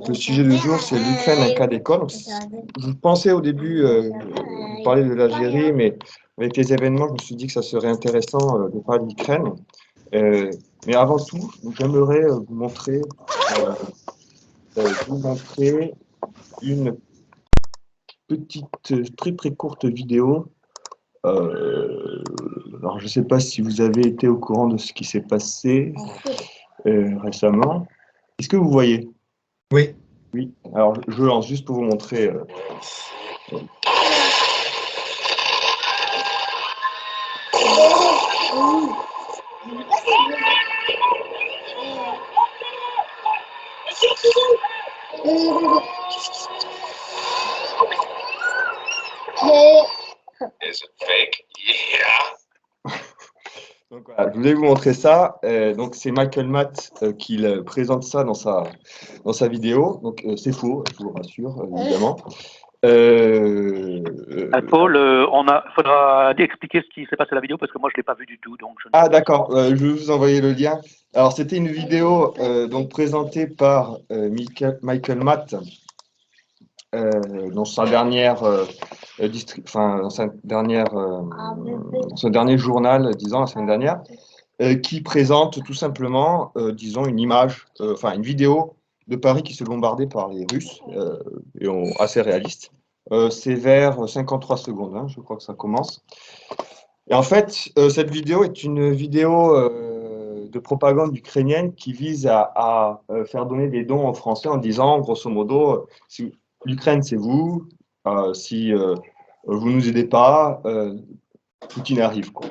le sujet du jour, c'est l'Ukraine, un cas d'école. Je pensais au début parler de l'Algérie, mais avec les événements, je me suis dit que ça serait intéressant de parler de l'Ukraine. Euh, mais avant tout, j'aimerais euh, vous montrer une petite, très très courte vidéo. Alors, je ne sais pas si vous avez été au courant de ce qui s'est passé récemment. Est-ce que vous voyez? Oui. Oui. Alors, je lance juste pour vous montrer. Is it fake? Yeah. Donc voilà, je voulais vous montrer ça. Donc c'est Michael Matt qui présente ça dans sa vidéo. Donc c'est faux, je vous rassure, évidemment. Paul, faudra expliquer ce qui s'est passé à la vidéo parce que moi je l'ai pas vu du tout. Donc je Ah d'accord, je vais vous envoyer le lien. Alors c'était une vidéo donc présentée par Michael Matt dans sa dernière, dans sa dernière, son dernier journal, disons la semaine dernière, qui présente tout simplement, disons une image, une vidéo de Paris qui se bombardait par les Russes, assez réaliste. C'est vers 53 secondes, hein, je crois que ça commence. Et en fait, cette vidéo est une vidéo de propagande ukrainienne qui vise à faire donner des dons aux Français en disant, grosso modo, si l'Ukraine c'est vous, si vous ne nous aidez pas, Poutine arrive, quoi.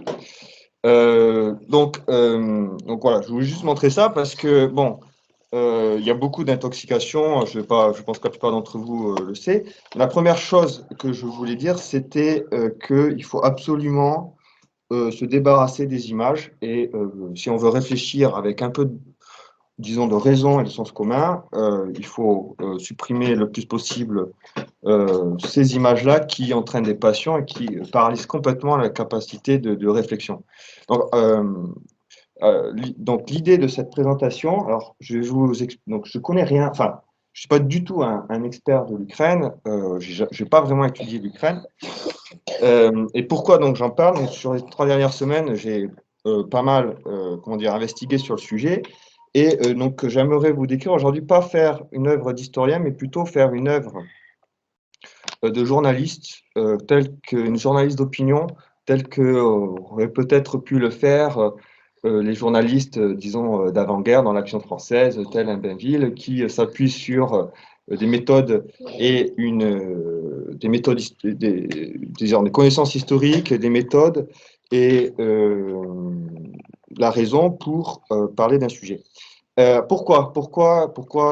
Donc voilà, je voulais juste montrer ça parce que, bon, il y a beaucoup d'intoxication, je pense que la plupart d'entre vous le sait. La première chose que je voulais dire, c'était qu'il faut absolument se débarrasser des images et si on veut réfléchir avec un peu, disons, de raison et de sens commun, il faut supprimer le plus possible ces images-là qui entraînent des passions et qui paralysent complètement la capacité de réflexion. Donc l'idée de cette présentation, alors donc je connais rien, enfin je suis pas du tout un expert de l'Ukraine, j'ai pas vraiment étudié l'Ukraine. Et pourquoi donc j'en parle? Sur les 3 dernières semaines, j'ai pas mal investigué sur le sujet. Et donc j'aimerais vous décrire aujourd'hui, pas faire une œuvre d'historien, mais plutôt faire une œuvre de journaliste, telle qu'une journaliste d'opinion, telle que aurait peut-être pu le faire les journalistes, disons, d'avant-guerre dans l'Action française, tel un Bainville, qui s'appuie sur des méthodes et des méthodes, des connaissances historiques, des méthodes et la raison pour parler d'un sujet. Pourquoi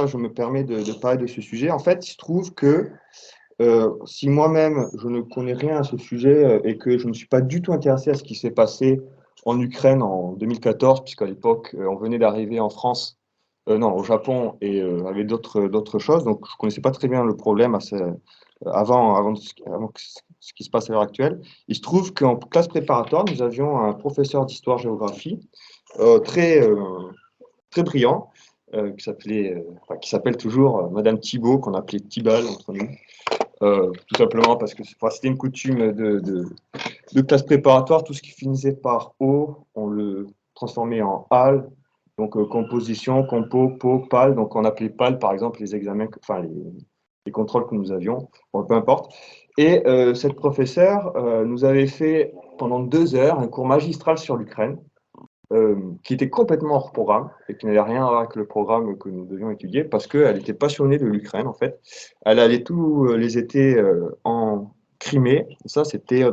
je me permets de parler de ce sujet? En fait, il se trouve que si moi-même je ne connais rien à ce sujet et que je ne me suis pas du tout intéressé à ce qui s'est passé en Ukraine en 2014, puisqu'à l'époque on venait d'arriver en France, non, au Japon et avec d'autres choses, donc je ne connaissais pas très bien le problème avant ce qui se passe à l'heure actuelle. Il se trouve qu'en classe préparatoire, nous avions un professeur d'histoire-géographie très brillant, qui s'appelle toujours Madame Thibault, qu'on appelait Tibal entre nous. Tout simplement parce que c'était une coutume de classe préparatoire, tout ce qui finissait par O, on le transformait en AL, donc composition, compo, po, PAL, donc on appelait PAL par exemple les examens, les contrôles que nous avions, bon, peu importe. Et cette professeure nous avait fait pendant 2 heures un cours magistral sur l'Ukraine, qui était complètement hors programme et qui n'avait rien à voir avec le programme que nous devions étudier parce qu'elle était passionnée de l'Ukraine en fait. Elle allait tous les étés en Crimée. Et ça, c'était en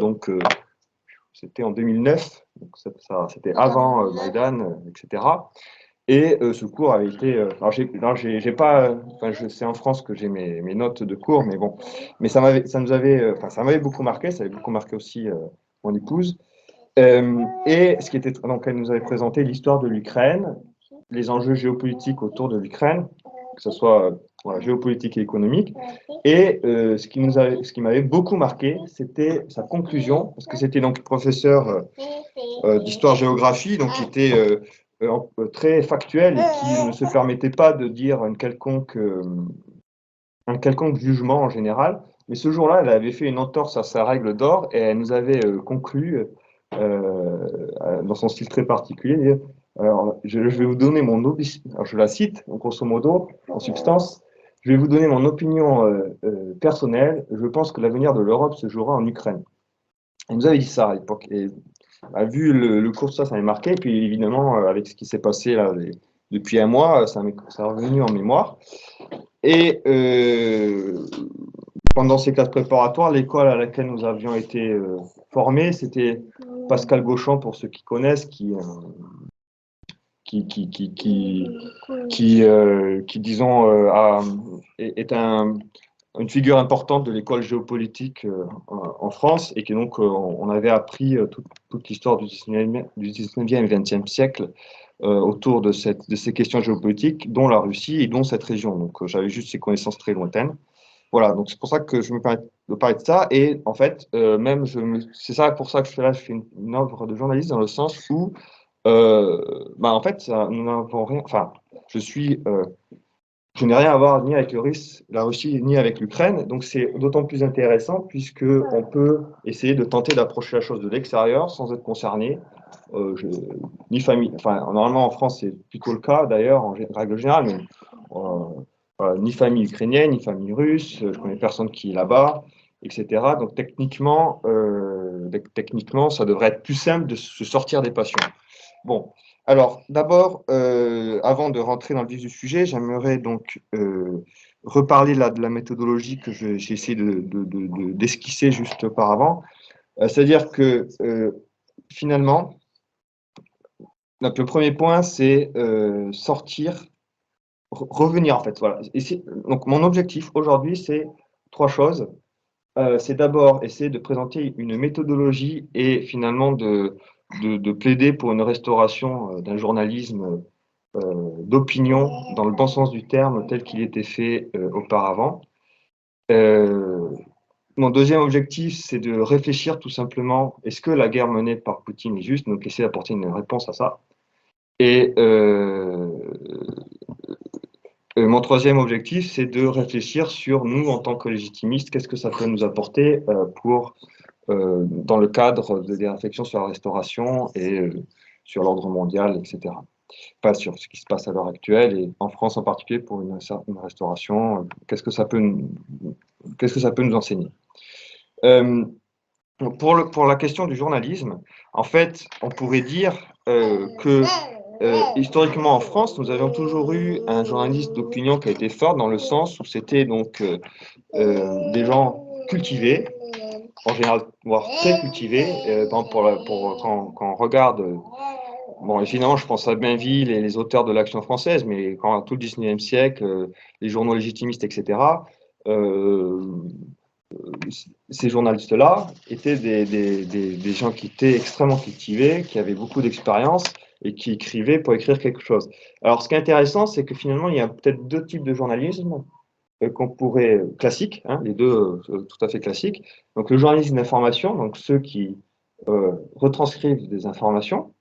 2009. Donc c'était avant Maïdan, etc. Et ce cours avait été. Alors j'ai pas. C'est en France que j'ai mes notes de cours, mais bon. Mais ça m'avait beaucoup marqué. Ça avait beaucoup marqué aussi mon épouse. Et ce qui était donc elle nous avait présenté l'histoire de l'Ukraine, les enjeux géopolitiques autour de l'Ukraine, que ce soit géopolitique et économique. Et ce qui m'avait beaucoup marqué, c'était sa conclusion, parce que c'était donc professeur d'histoire-géographie, donc qui était très factuel et qui ne se permettait pas de dire une quelconque un quelconque jugement en général. Mais ce jour-là, elle avait fait une entorse à sa règle d'or et elle nous avait conclu, dans son style très particulier, alors, je vais vous donner alors, je la cite, donc, grosso modo, en substance, je vais vous donner mon opinion personnelle. Je pense que l'avenir de l'Europe se jouera en Ukraine. Elle nous avait dit ça à l'époque. Et vu le cours de ça, ça m'est marqué. Et puis évidemment, avec ce qui s'est passé là, depuis un mois, ça est revenu en mémoire. Et pendant ces classes préparatoires, l'école à laquelle nous avions été formés, c'était Pascal Gauchamp, pour ceux qui connaissent, qui, qui, qui, qui, disons, est une figure importante de l'école géopolitique en France, et que donc on avait appris toute l'histoire du 19e et 20e siècle autour de ces questions géopolitiques, dont la Russie et dont cette région. Donc j'avais juste ces connaissances très lointaines. Voilà, donc c'est pour ça que je me permets de parler de ça. Et en fait, c'est ça pour ça que je fais une œuvre de journaliste dans le sens où, en fait, nous n'avons rien. Enfin, je n'ai rien à voir ni avec la Russie ni avec l'Ukraine. Donc c'est d'autant plus intéressant puisque on peut essayer de tenter d'approcher la chose de l'extérieur sans être concerné. Ni famille. Enfin, normalement en France c'est plutôt le cas d'ailleurs en règle générale, mais ni famille ukrainienne, ni famille russe, je connais personne qui est là-bas, etc. Donc techniquement, ça devrait être plus simple de se sortir des passions. Bon, alors d'abord, avant de rentrer dans le vif du sujet, j'aimerais donc reparler de la méthodologie que j'ai essayé d'esquisser juste auparavant. C'est-à-dire que finalement, donc le premier point, c'est revenir en fait. Voilà. Donc mon objectif aujourd'hui, c'est trois choses. C'est d'abord essayer de présenter une méthodologie et finalement de plaider pour une restauration d'un journalisme d'opinion dans le bon sens du terme tel qu'il était fait auparavant. Mon deuxième objectif, c'est de réfléchir tout simplement, est-ce que la guerre menée par Poutine est juste? Donc essayer d'apporter une réponse à ça. Et mon troisième objectif, c'est de réfléchir sur nous en tant que légitimistes, qu'est-ce que ça peut nous apporter dans le cadre des réflexions sur la restauration et sur l'ordre mondial, etc. Pas sur ce qui se passe à l'heure actuelle et en France en particulier pour une restauration, qu'est-ce que ça peut nous enseigner? Pour la question du journalisme, en fait, on pourrait dire que historiquement en France, nous avions toujours eu un journaliste d'opinion qui a été fort dans le sens où c'était donc des gens cultivés, en général, voire très cultivés. Quand on regarde, bon, évidemment, je pense à Bainville et les auteurs de l'Action française, mais quand tout le 19e siècle, les journaux légitimistes, etc., ces journalistes-là étaient des gens qui étaient extrêmement cultivés, qui avaient beaucoup d'expérience et qui écrivaient pour écrire quelque chose. Alors, ce qui est intéressant, c'est que finalement, il y a peut-être deux types de journalisme qu'on pourrait, classiques, hein, les deux tout à fait classiques. Donc, le journalisme d'information, donc ceux qui retranscrivent des informations,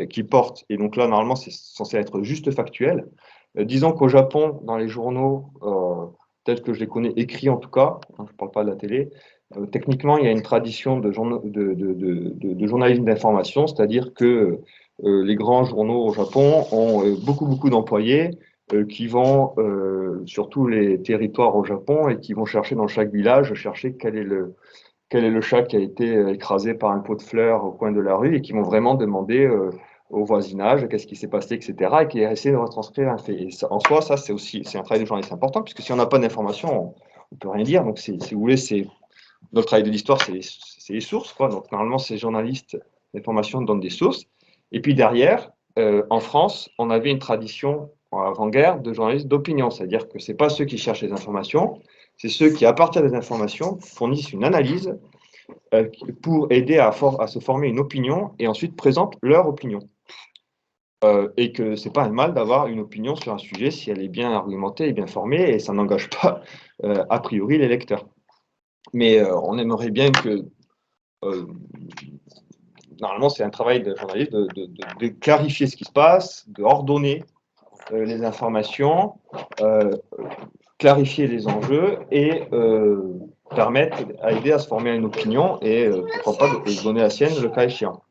qui portent, et donc là, normalement, c'est censé être juste factuel. Disons qu'au Japon, dans les journaux, tels que je les connais, écrits en tout cas, hein, je ne parle pas de la télé, techniquement, il y a une tradition de journalisme d'information, c'est-à-dire que les grands journaux au Japon ont beaucoup d'employés qui vont sur tous les territoires au Japon et qui vont chercher dans chaque village, chercher quel est le chat qui a été écrasé par un pot de fleurs au coin de la rue et qui vont vraiment demander au voisinage qu'est-ce qui s'est passé, etc. et qui essaient de retranscrire un fait. Et ça, en soi, ça, c'est un travail de journaliste important, puisque si on n'a pas d'informations, on ne peut rien dire. Donc, si vous voulez, notre travail de l'histoire, c'est les sources, quoi. Donc, normalement, ces journalistes d'information donnent des sources. Et puis derrière, en France, on avait une tradition avant-guerre de journalistes d'opinion, c'est-à-dire que ce n'est pas ceux qui cherchent les informations, c'est ceux qui, à partir des informations, fournissent une analyse pour aider à se former une opinion et ensuite présentent leur opinion. Et que c'est pas un mal d'avoir une opinion sur un sujet si elle est bien argumentée et bien formée et ça n'engage pas a priori les lecteurs. Mais on aimerait bien que normalement c'est un travail de journaliste de clarifier ce qui se passe, de ordonner les informations clarifier les enjeux et permettre à aider à se former une opinion et pourquoi pas de donner la sienne le cas échéant.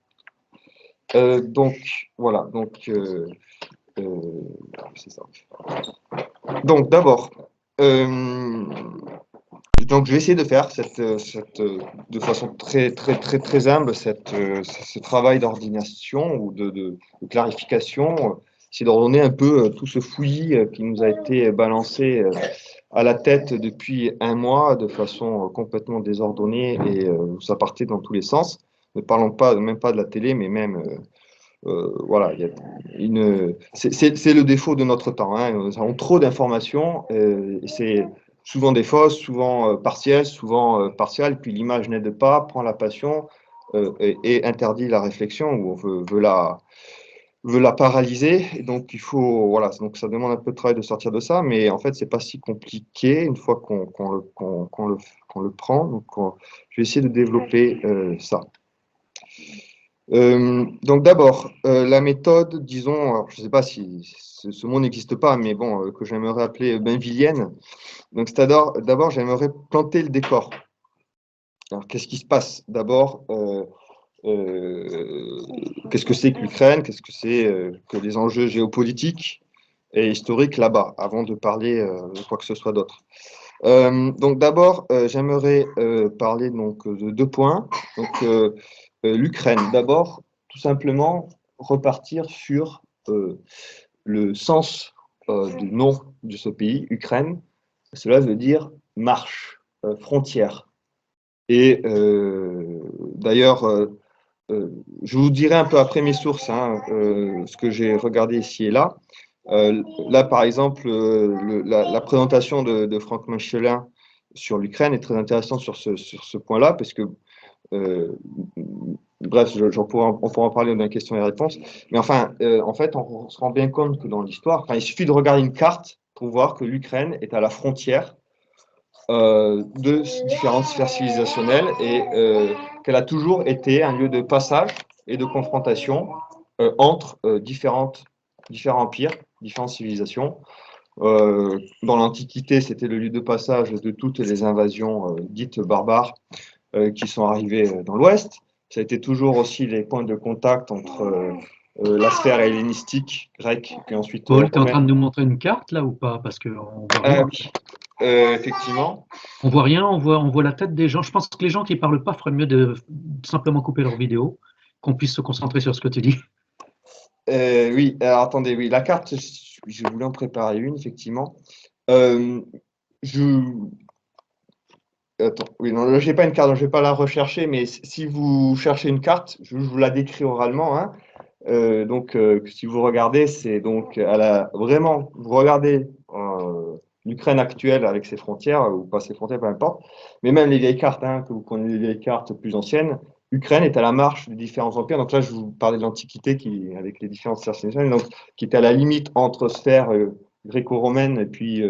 Donc voilà, c'est ça. Donc d'abord, donc je vais essayer de faire de façon très humble ce travail d'ordination ou de clarification, c'est d'ordonner un peu tout ce fouillis qui nous a été balancé à la tête depuis un mois de façon complètement désordonnée et ça partait dans tous les sens. Ne parlons même pas de la télé, mais même voilà, c'est le défaut de notre temps. Hein. Nous avons trop d'informations, et c'est souvent des fausses, souvent partielles, partiales, puis l'image n'aide pas, prend la passion et interdit la réflexion, ou on veut la paralyser. Et donc il faut, voilà, donc ça demande un peu de travail de sortir de ça, mais en fait c'est pas si compliqué une fois qu'on le prend. Donc je vais essayer de développer ça. Donc d'abord, la méthode, disons, alors, je ne sais pas si ce mot n'existe pas, mais bon, que j'aimerais appeler bainvillienne. Donc d'abord, j'aimerais planter le décor. Alors qu'est-ce qui se passe? D'abord, qu'est-ce que c'est que l'Ukraine? Qu'est-ce que c'est que les enjeux géopolitiques et historiques là-bas, avant de parler de quoi que ce soit d'autre. Donc d'abord, j'aimerais parler donc, de 2 points. Donc l'Ukraine, d'abord, tout simplement repartir sur le sens du nom de ce pays, Ukraine. Cela veut dire marche, frontière. Et d'ailleurs, je vous dirai un peu après mes sources, hein, ce que j'ai regardé ici et là. Là, par exemple, la présentation de Franck Michelin sur l'Ukraine est très intéressante sur ce point-là, parce que, bref, on pourra en parler dans les questions et réponses, mais enfin, en fait, on se rend bien compte que dans l'histoire, il suffit de regarder une carte pour voir que l'Ukraine est à la frontière de différentes sphères civilisationnelles et qu'elle a toujours été un lieu de passage et de confrontation entre différents empires, différentes civilisations. Dans l'Antiquité, c'était le lieu de passage de toutes les invasions dites barbares qui sont arrivées dans l'Ouest. Ça a été toujours aussi les points de contact entre la sphère hellénistique grecque, puis ensuite Paul, tu es en train romaine. de nous montrer une carte là ou pas? Parce qu'on voit rien. Oui, effectivement. On voit rien, on voit la tête des gens. Je pense que les gens qui ne parlent pas feraient mieux de simplement couper leur vidéo, qu'on puisse se concentrer sur ce que tu dis. Oui, alors attendez, oui, la carte, je voulais en préparer une, effectivement. Euh, je... Attends, oui, non, je n'ai pas une carte, donc je ne vais pas la rechercher, mais si vous cherchez une carte, je vous la décris oralement. Hein. Donc, si vous regardez, c'est donc vraiment, vous regardez l'Ukraine actuelle avec ses frontières, ou pas ses frontières, peu importe, mais même les vieilles cartes, hein, que vous connaissez, les vieilles cartes plus anciennes, l'Ukraine est à la marche des différents empires. Donc là, je vous parlais de l'Antiquité avec les différentes sphères civilisationnelles, donc qui était à la limite entre sphères gréco-romaines et puis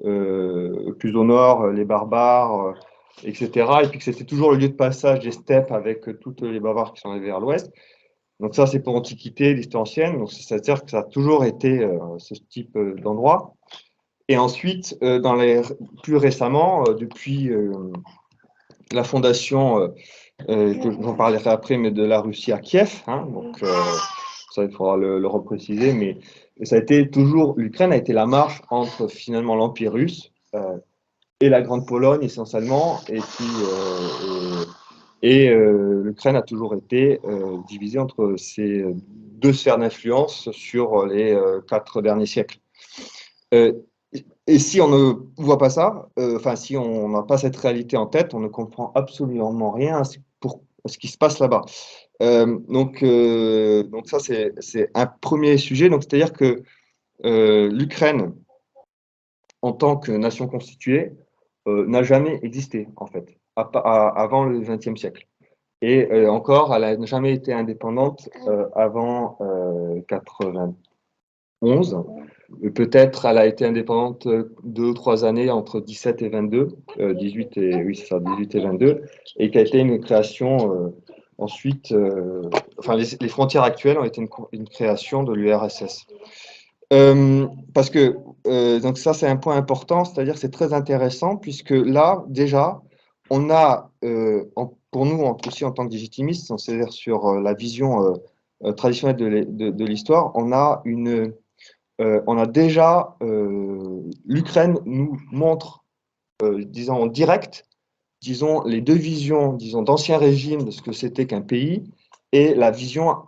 plus au nord, les barbares, etc. Et puis que c'était toujours le lieu de passage des steppes avec toutes les barbares qui sont arrivés vers l'ouest. Donc ça, c'est pour l'Antiquité, l'histoire ancienne. Donc c'est-à-dire que ça a toujours été ce type d'endroit. Et ensuite, plus récemment, depuis la fondation, j'en parlerai après, mais de la Russie à Kiev, hein, donc ça, il faudra le repréciser, mais ça a été toujours, l'Ukraine a été la marche entre finalement l'Empire russe et la Grande Pologne essentiellement, et puis l'Ukraine a toujours été divisée entre ces 2 sphères d'influence sur les 4 derniers siècles. Et si on ne voit pas ça, enfin si on n'a pas cette réalité en tête, on ne comprend absolument rien à ce qui se passe là-bas. Donc ça, c'est un premier sujet. Donc c'est-à-dire que l'Ukraine, en tant que nation constituée, n'a jamais existé en fait, avant le XXe siècle. Et encore, elle n'a jamais été indépendante avant 91. Peut-être elle a été indépendante 2 ou 3 années entre 17 et 22, 18 et, oui, c'est ça, 18 et 22, et qui a été une création ensuite, enfin les frontières actuelles ont été une création de l'URSS. Parce que donc ça, c'est un point important, c'est-à-dire que c'est très intéressant, puisque là, déjà, on a, pour nous aussi en tant que légitimistes, c'est-à-dire sur la vision traditionnelle de l'histoire, on a déjà, l'Ukraine nous montre, disons en direct, disons les deux visions, disons d'ancien régime de ce que c'était qu'un pays, et la vision,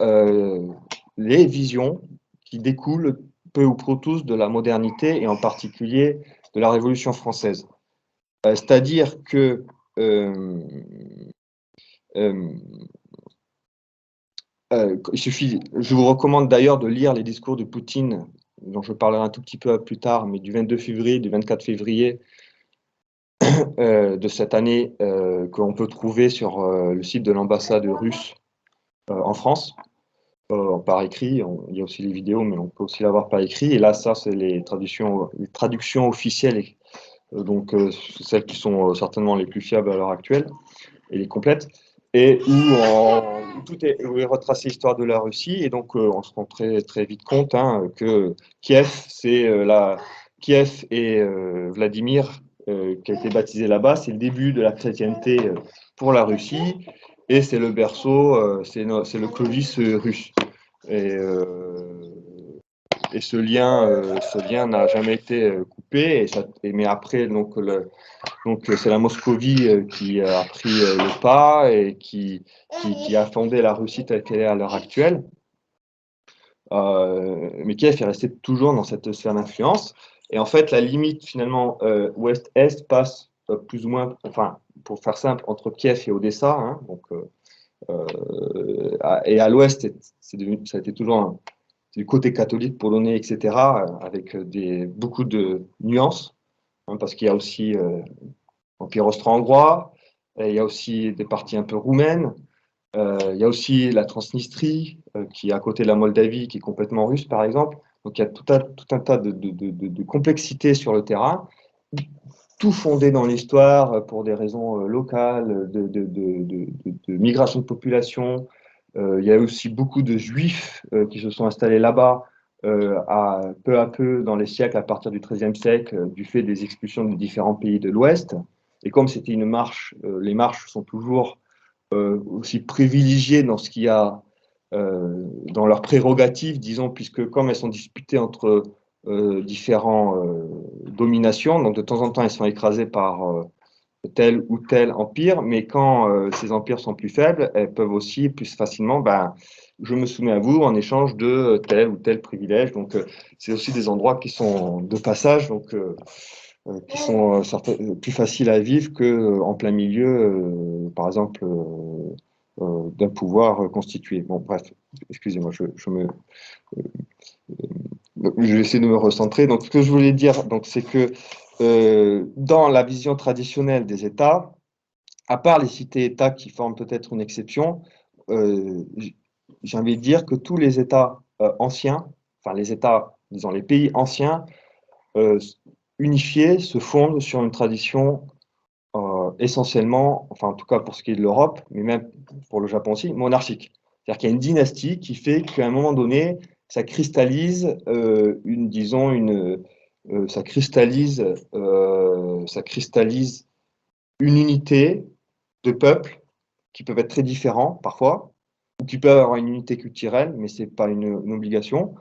les visions qui découlent peu ou prou tous de la modernité et en particulier de la Révolution française. C'est-à-dire que je vous recommande d'ailleurs de lire les discours de Poutine, dont je parlerai un tout petit peu plus tard, mais du 22 février, du 24 février de cette année, qu'on peut trouver sur le site de l'ambassade russe en France. Par écrit, il y a aussi les vidéos, mais on peut aussi l'avoir par écrit. Et là, ça, c'est les traductions officielles, donc celles qui sont certainement les plus fiables à l'heure actuelle et les complètes, et où est retracée l'histoire de la Russie. Et donc, on se rend très, très vite compte que Kiev, Kiev et Vladimir, qui a été baptisé là-bas, c'est le début de la chrétienté pour la Russie. Et c'est le berceau, c'est le Clovis russe. Et ce lien n'a jamais été coupé. Mais après, donc c'est la Moscovie qui a pris le pas et qui a fondé la Russie telle qu'elle est à l'heure actuelle. Mais Kiev est resté toujours dans cette sphère d'influence. Et en fait, la limite finalement ouest-est passe plus ou moins, enfin, pour faire simple, entre Kiev et Odessa. Hein, donc, et à l'ouest, ça a été toujours du côté catholique, polonais, etc., avec beaucoup de nuances, hein, parce qu'il y a aussi l'Empire austro-hongrois, il y a aussi des parties un peu roumaines, il y a aussi la Transnistrie, qui est à côté de la Moldavie, qui est complètement russe, par exemple. Donc il y a tout un tas de complexités sur le terrain, tout fondé dans l'histoire pour des raisons locales, de migration de population. Il y a aussi beaucoup de juifs qui se sont installés là-bas peu à peu dans les siècles, à partir du XIIIe siècle, du fait des expulsions de différents pays de l'Ouest. Et comme c'était une marche, les marches sont toujours aussi privilégiées dans ce qu'il y a dans leurs prérogatives, disons, puisque comme elles sont disputées entre différentes dominations, donc de temps en temps elles sont écrasées par tel ou tel empire, mais quand ces empires sont plus faibles, elles peuvent aussi plus facilement, je me soumets à vous en échange de tel ou tel privilège. Donc c'est aussi des endroits qui sont de passage, donc qui sont plus faciles à vivre qu'en plein milieu, par exemple, d'un pouvoir constitué. Bon, bref, excusez-moi, je vais essayer de me recentrer. Donc, ce que je voulais dire, donc, c'est que dans la vision traditionnelle des États, à part les cités-États qui forment peut-être une exception, j'ai envie de dire que tous les États anciens, enfin les États, disons les pays anciens, unifiés, se fondent sur une tradition essentiellement, enfin en tout cas pour ce qui est de l'Europe, mais même pour le Japon aussi, monarchique. C'est-à-dire qu'il y a une dynastie qui fait qu'à un moment donné, ça cristallise ça cristallise une unité de peuples qui peuvent être très différents parfois, ou qui peuvent avoir une unité culturelle, mais c'est pas une obligation.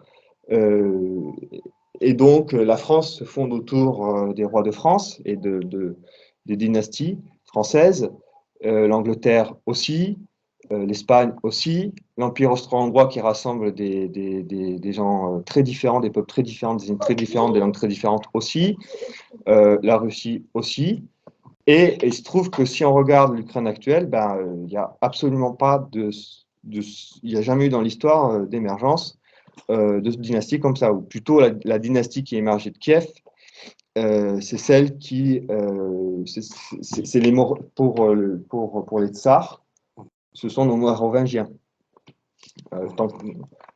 Et donc la France se fonde autour des rois de France et des dynasties françaises, l'Angleterre aussi, l'Espagne aussi, l'Empire austro-hongrois qui rassemble des gens très différents, des peuples très différents, des îles très différentes, des langues très différentes aussi, la Russie aussi. Et il se trouve que si on regarde l'Ukraine actuelle, il n'y a absolument pas il n'y a jamais eu dans l'histoire d'émergence de dynastie comme ça, ou plutôt la dynastie qui est émergée de Kiev, c'est celle qui, c'est les pour les tsars, ce sont nos mérovingiens,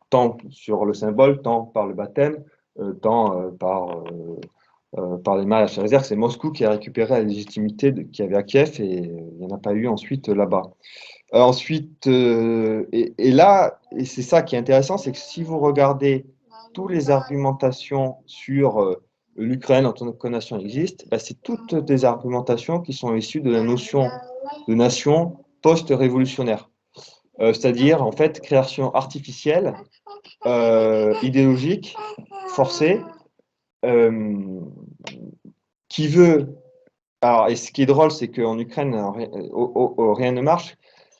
tant sur le symbole, tant par le baptême, tant par les mariages. C'est-à-dire que c'est Moscou qui a récupéré la légitimité qu'il y avait à Kiev et il n'y en a pas eu ensuite là-bas. Ensuite, et là, et c'est ça qui est intéressant, c'est que si vous regardez toutes les argumentations sur l'Ukraine en tant que nation existe, bah, c'est toutes des argumentations qui sont issues de la notion de nation post-révolutionnaire. C'est-à-dire, en fait, création artificielle, idéologique, forcée, qui veut... Alors, et ce qui est drôle, c'est qu'en Ukraine, rien ne marche,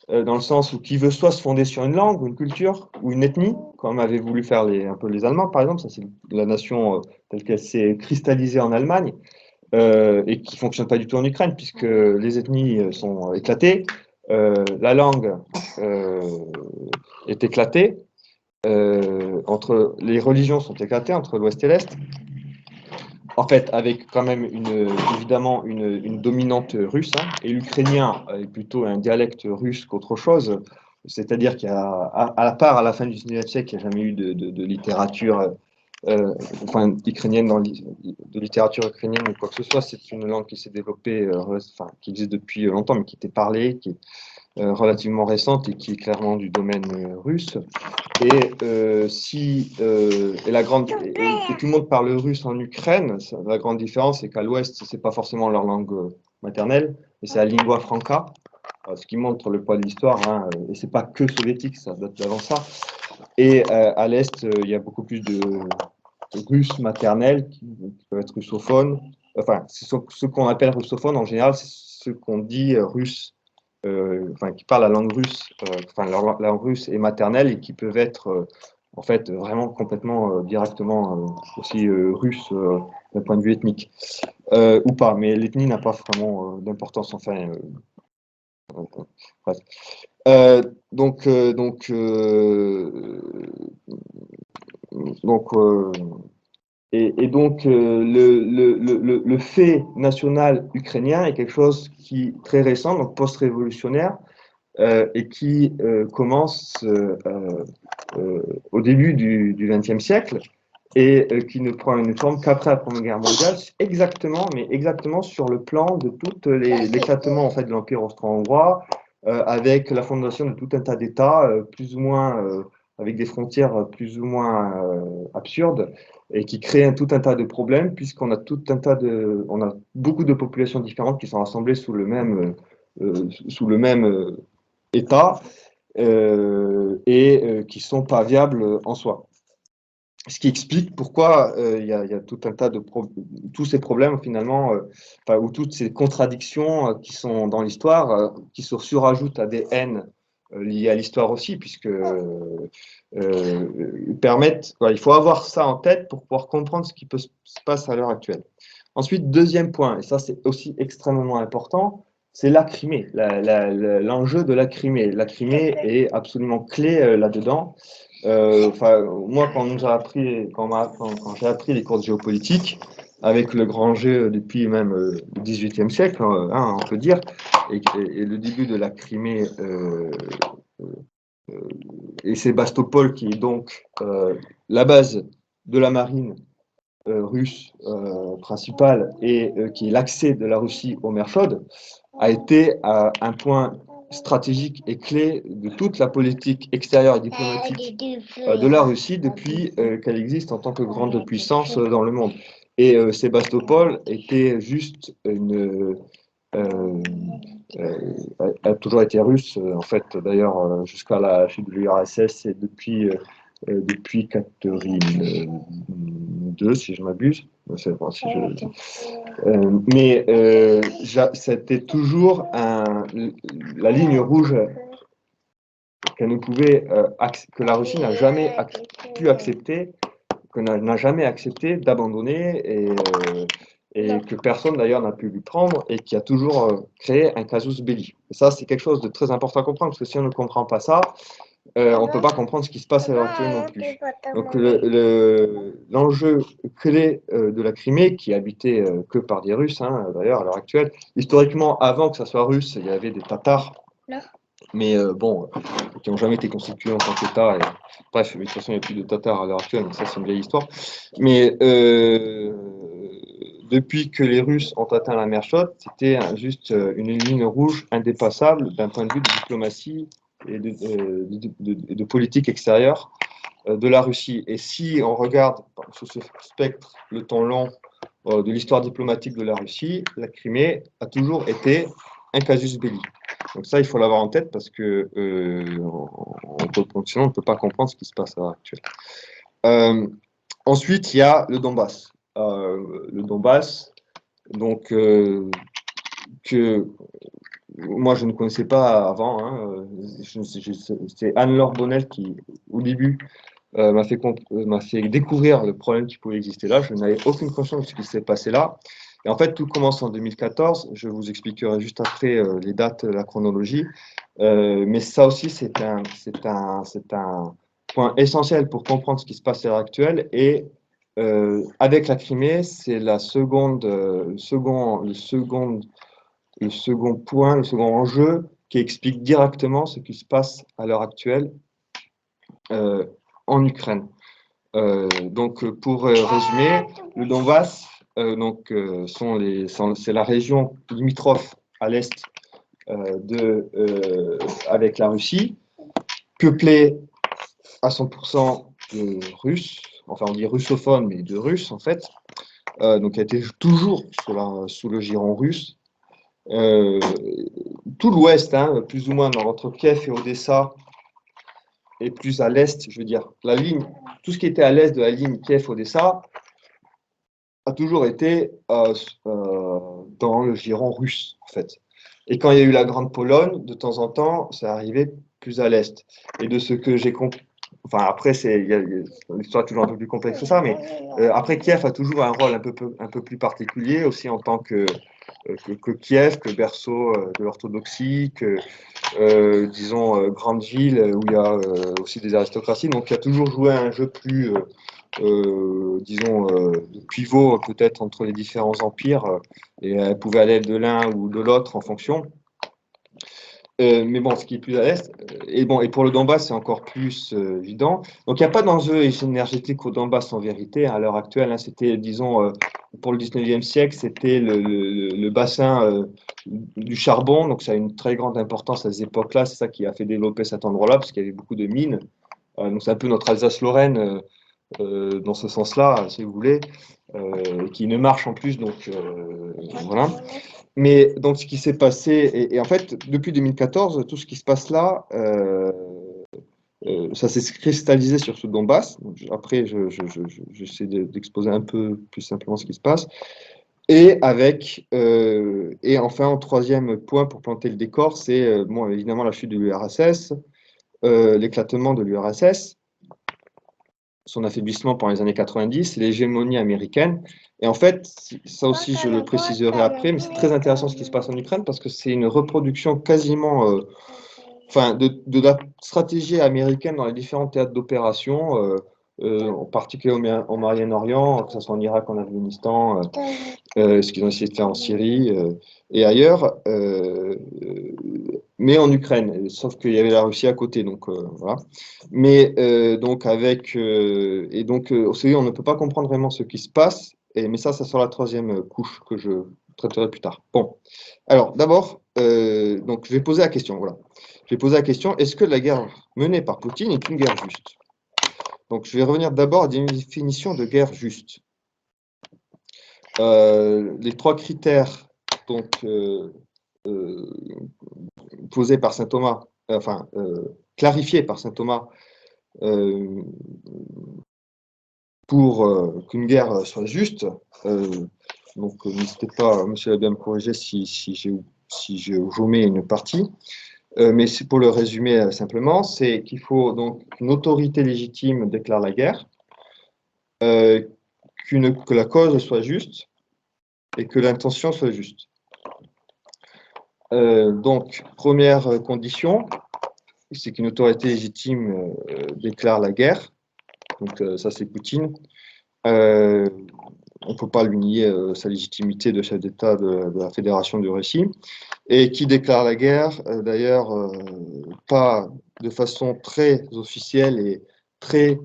dans le sens où qui veut soit se fonder sur une langue, ou une culture, ou une ethnie, comme avaient voulu faire un peu les Allemands, par exemple, ça c'est la nation telle qu'elle s'est cristallisée en Allemagne, et qui ne fonctionne pas du tout en Ukraine, puisque les ethnies sont éclatées, la langue est éclatée, les religions sont éclatées entre l'Ouest et l'Est, en fait, avec quand même évidemment une dominante russe, hein, et l'ukrainien est plutôt un dialecte russe qu'autre chose. C'est-à-dire à part à la fin du 19e siècle, il n'y a jamais eu de littérature enfin, ukrainienne, de littérature ukrainienne ou quoi que ce soit. C'est une langue qui s'est développée, enfin, qui existe depuis longtemps, mais qui était parlée, qui est relativement récente et qui est clairement du domaine russe. Et tout le monde parle russe en Ukraine. La grande différence, c'est qu'à l'Ouest, c'est pas forcément leur langue maternelle, mais c'est la lingua franca, ce qui montre le poids de l'histoire. Hein, et c'est pas que soviétique, ça date d'avant ça. Et à l'Est, il y a beaucoup plus de russes maternels qui peuvent être russophones. Enfin, ce qu'on appelle russophones en général, c'est ce qu'on dit russe. Enfin, qui parlent la langue russe, enfin, leur langue russe est maternelle et qui peuvent être en fait vraiment complètement directement aussi russes d'un point de vue ethnique ou pas, mais l'ethnie n'a pas vraiment d'importance, enfin bref. Euh, donc euh, donc euh, donc et donc le fait national ukrainien est quelque chose qui est très récent, donc post-révolutionnaire, et qui commence au début du XXe siècle et qui ne prend une forme qu'après la Première Guerre mondiale, exactement, mais exactement sur le plan de tout l'éclatement en fait, de l'Empire austro-hongrois, avec la fondation de tout un tas d'États, plus ou moins avec des frontières plus ou moins absurdes, et qui créent tout un tas de problèmes, puisqu'on a on a beaucoup de populations différentes qui sont rassemblées sous le même État et qui sont pas viables en soi. Ce qui explique pourquoi il y a tout un tas tous ces problèmes finalement, ou toutes ces contradictions qui sont dans l'histoire, qui se surajoutent à des haines liées à l'histoire aussi, puisque permettent, il faut avoir ça en tête pour pouvoir comprendre ce qui se passe à l'heure actuelle. Ensuite, deuxième point, et ça c'est aussi extrêmement important, c'est la Crimée, l'enjeu de la Crimée. La Crimée est absolument clé là-dedans. Moi, quand j'ai appris les cours de géopolitique, avec le grand jeu depuis même le XVIIIe siècle, hein, on peut dire, et le début de la Crimée et Sébastopol, qui est donc la base de la marine russe principale et qui est l'accès de la Russie aux mers chaudes, a été un point stratégique et clé de toute la politique extérieure et diplomatique de la Russie depuis qu'elle existe en tant que grande puissance dans le monde. Et Sébastopol était juste a toujours été russe, en fait, d'ailleurs, jusqu'à la chute de l'URSS et depuis Catherine II, si je m'abuse. C'était toujours la ligne rouge qu'elle ne pouvait, que la Russie n'a jamais pu accepter, que n'a jamais accepté d'abandonner et que personne d'ailleurs n'a pu lui prendre et qui a toujours créé un casus belli. Et ça, c'est quelque chose de très important à comprendre parce que si on ne comprend pas ça, on ne peut pas comprendre ce qui se passe à l'heure actuelle non plus. Donc l'enjeu clé de la Crimée, qui est habité que par des Russes, hein, d'ailleurs à l'heure actuelle, historiquement, avant que ça soit russe, il y avait des Tatars, mais qui n'ont jamais été constitués en tant qu'État. Bref, mais de toute façon, il n'y a plus de Tatars à l'heure actuelle, donc ça c'est une vieille histoire. Mais depuis que les Russes ont atteint la mer Chaude, c'était juste une ligne rouge indépassable d'un point de vue de diplomatie et de politique extérieure de la Russie. Et si on regarde sous ce spectre le temps long de l'histoire diplomatique de la Russie, la Crimée a toujours été un casus belli. Donc ça, il faut l'avoir en tête parce que sinon, on ne peut pas comprendre ce qui se passe à l'heure actuelle. Ensuite, il y a le Donbass. Le Donbass, donc, que moi, je ne connaissais pas avant. Hein, c'est Anne-Laure Bonnel qui, au début, m'a fait découvrir le problème qui pouvait exister là. Je n'avais aucune conscience de ce qui s'est passé là. Et en fait, tout commence en 2014. Je vous expliquerai juste après les dates, la chronologie. Mais ça aussi, c'est un point essentiel pour comprendre ce qui se passe à l'heure actuelle. Et avec la Crimée, c'est le second point, le second enjeu qui explique directement ce qui se passe à l'heure actuelle en Ukraine. Donc, pour résumer, le Donbass, c'est la région limitrophe à l'est avec la Russie, peuplée à 100% de Russes, enfin on dit russophone, mais de Russes en fait, donc elle était toujours sous le giron russe. Tout l'ouest, hein, plus ou moins entre Kiev et Odessa, et plus à l'est, je veux dire, tout ce qui était à l'est de la ligne Kiev-Odessa a toujours été dans le giron russe, en fait. Et quand il y a eu la Grande Pologne, de temps en temps, ça arrivait plus à l'est. Et de ce que j'ai compris, enfin après, l'histoire est toujours un peu plus complexe que ça, mais après, Kiev a toujours un rôle un peu plus particulier, aussi en tant que Kiev, que berceau de l'orthodoxie, que disons, grande ville où il y a aussi des aristocraties. Donc, il a toujours joué un jeu plus, disons, pivot peut-être entre les différents empires. Et elle pouvait aller de l'un ou de l'autre en fonction. Mais bon, ce qui est plus à l'est. Et pour le Donbass, c'est encore plus évident. Donc, il n'y a pas d'enjeu énergétique au Donbass en vérité. À l'heure actuelle, hein, c'était, disons, pour le 19e siècle, c'était le bassin du charbon. Donc, ça a une très grande importance à ces époques-là. C'est ça qui a fait développer cet endroit-là, parce qu'il y avait beaucoup de mines. Donc, c'est un peu notre Alsace-Lorraine dans ce sens-là, si vous voulez, qui ne marche en plus. Donc, voilà. Mais donc, ce qui s'est passé, et en fait, depuis 2014, tout ce qui se passe là, ça s'est cristallisé sur ce Donbass. Donc, après, j'essaie d'exposer un peu plus simplement ce qui se passe. Et enfin, en troisième point pour planter le décor, c'est bon, évidemment la chute de l'URSS, l'éclatement de l'URSS, son affaiblissement pendant les années 90, l'hégémonie américaine. Et en fait, ça aussi, je le préciserai après, mais c'est très intéressant ce qui se passe en Ukraine parce que c'est une reproduction quasiment de la stratégie américaine dans les différents théâtres d'opération, en particulier au Moyen-Orient, que ce soit en Irak, en Afghanistan, ce qu'ils ont essayé de faire en Syrie et ailleurs, mais en Ukraine, sauf qu'il y avait la Russie à côté, donc voilà. Mais donc on ne peut pas comprendre vraiment ce qui se passe, mais ça sera la troisième couche que je traiterai plus tard. Bon, alors d'abord, donc je vais poser la question, voilà. Je vais poser la question, est-ce que la guerre menée par Poutine est une guerre juste? Donc je vais revenir d'abord à une définition de guerre juste. Les trois critères donc, posés par saint Thomas, clarifiés par saint Thomas pour qu'une guerre soit juste. Donc n'hésitez pas, monsieur l'abbé, à me corriger si j'omets une partie. Mais pour le résumer simplement, c'est qu'il faut donc qu'une autorité légitime déclare la guerre, que la cause soit juste et que l'intention soit juste. Donc, première condition, c'est qu'une autorité légitime déclare la guerre. Donc, ça, c'est Poutine. On ne peut pas lui nier sa légitimité de chef d'État de la Fédération de Russie. Et qui déclare la guerre, d'ailleurs, pas de façon très officielle et très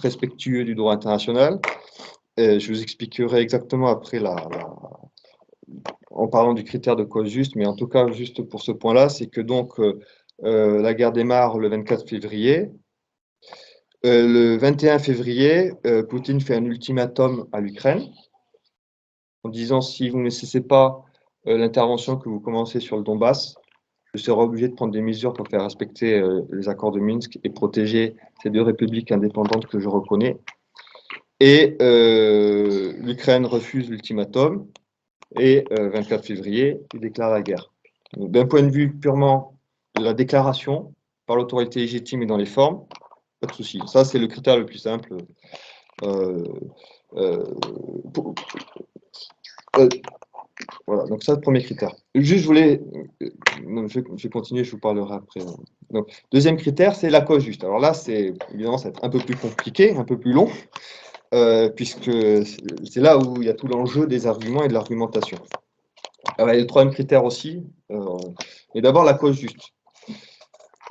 respectueuse du droit international. Je vous expliquerai exactement après en parlant du critère de cause juste, mais en tout cas, juste pour ce point-là, c'est que donc la guerre démarre le 24 février. Le 21 février, Poutine fait un ultimatum à l'Ukraine. en disant si vous ne cessez pas l'intervention que vous commencez sur le Donbass, je serai obligé de prendre des mesures pour faire respecter les accords de Minsk et protéger ces deux républiques indépendantes que je reconnais. Et l'Ukraine refuse l'ultimatum et 24 février, il déclare la guerre. D'un point de vue purement de la déclaration, par l'autorité légitime et dans les formes, pas de souci. Ça, c'est le critère le plus simple. Voilà, donc ça, le premier critère. Juste, je voulais, je vais continuer, je vous parlerai après. Donc, deuxième critère, c'est la cause juste. Alors là, c'est évidemment, ça va être un peu plus compliqué, un peu plus long, puisque c'est là où il y a tout l'enjeu des arguments et de l'argumentation. Alors, il y a le troisième critère aussi, et d'abord la cause juste.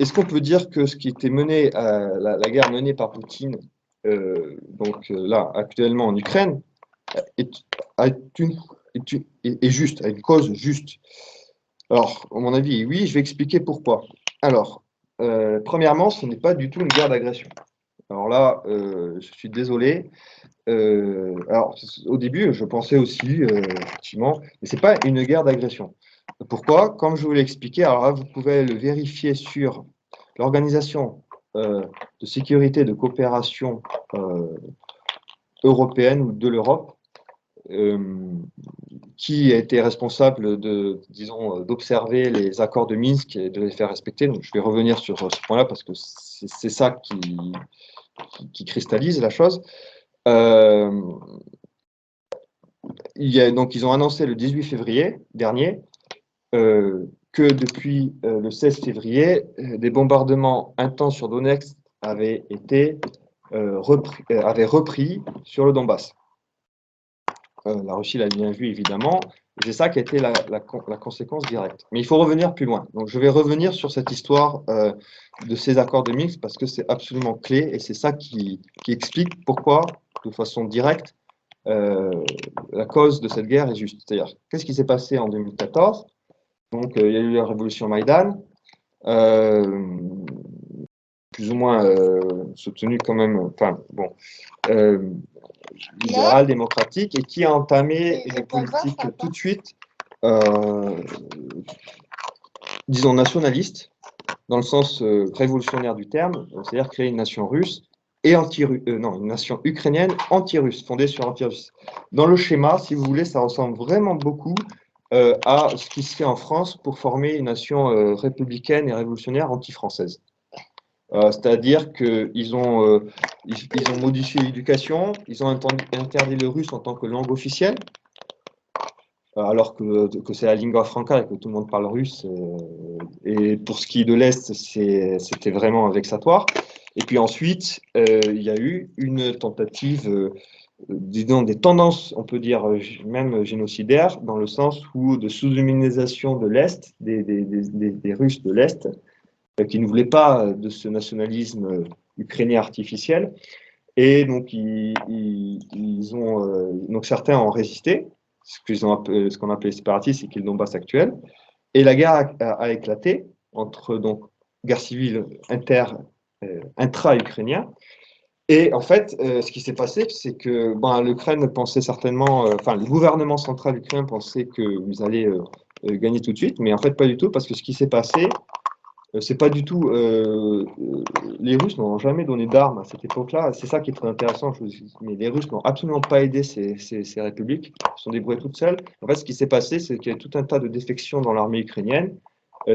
Est-ce qu'on peut dire que ce qui était mené, la guerre menée par Poutine, là, actuellement en Ukraine, est juste, a une cause juste? Alors, à mon avis, oui, je vais expliquer pourquoi. Alors, premièrement, ce n'est pas du tout une guerre d'agression. Alors là, je suis désolé. Alors, au début, je pensais aussi, effectivement, mais ce n'est pas une guerre d'agression. Pourquoi? Comme je vous l'ai expliqué, alors là, vous pouvez le vérifier sur l'Organisation de sécurité et de coopération européenne ou de l'Europe, qui a été responsable disons, d'observer les accords de Minsk et de les faire respecter. Donc, je vais revenir sur ce point-là parce que c'est ça qui cristallise la chose. Donc, ils ont annoncé le 18 février dernier que depuis le 16 février, des bombardements intenses sur Donetsk avaient repris sur le Donbass. La Russie l'a bien vu, évidemment. C'est ça qui a été la conséquence directe. Mais il faut revenir plus loin. Donc, je vais revenir sur cette histoire de ces accords de Minsk parce que c'est absolument clé et c'est ça qui explique pourquoi, de façon directe, la cause de cette guerre est juste. C'est-à-dire, qu'est-ce qui s'est passé en 2014? Donc, il y a eu la révolution Maïdan, plus ou moins soutenue quand même, enfin, bon, libérale, démocratique, et qui a entamé une politique tout de suite, disons, nationaliste, dans le sens révolutionnaire du terme, c'est-à-dire créer une nation russe et une nation ukrainienne anti-russe, fondée sur anti-russe. Dans le schéma, si vous voulez, ça ressemble vraiment beaucoup à ce qui se fait en France pour former une nation républicaine et révolutionnaire anti-française. C'est-à-dire qu'ils ont modifié l'éducation, ils ont interdit le russe en tant que langue officielle, alors que c'est la lingua franca et que tout le monde parle russe. Et pour ce qui est de l'Est, c'était vraiment vexatoire. Et puis ensuite, il y a eu une tentative, disons, des tendances, on peut dire même génocidaires, dans le sens où de sous-humanisation de l'Est, des Russes de l'Est, qui ne voulaient pas de ce nationalisme ukrainien artificiel. Et donc, donc certains ont résisté, ce qu'on appelait séparatistes, c'est qui est le Donbass actuel. Et la guerre a éclaté entre donc guerre civile intra-ukrainien. Et en fait, ce qui s'est passé, c'est que l'Ukraine pensait certainement, le gouvernement central ukrainien pensait qu'ils allaient gagner tout de suite, mais en fait pas du tout, parce que ce qui s'est passé, c'est pas du tout. Les Russes n'ont jamais donné d'armes à cette époque-là. C'est ça qui est très intéressant. Mais les Russes n'ont absolument pas aidé ces républiques. Elles se sont débrouillées toutes seules. En fait, ce qui s'est passé, c'est qu'il y a tout un tas de défections dans l'armée ukrainienne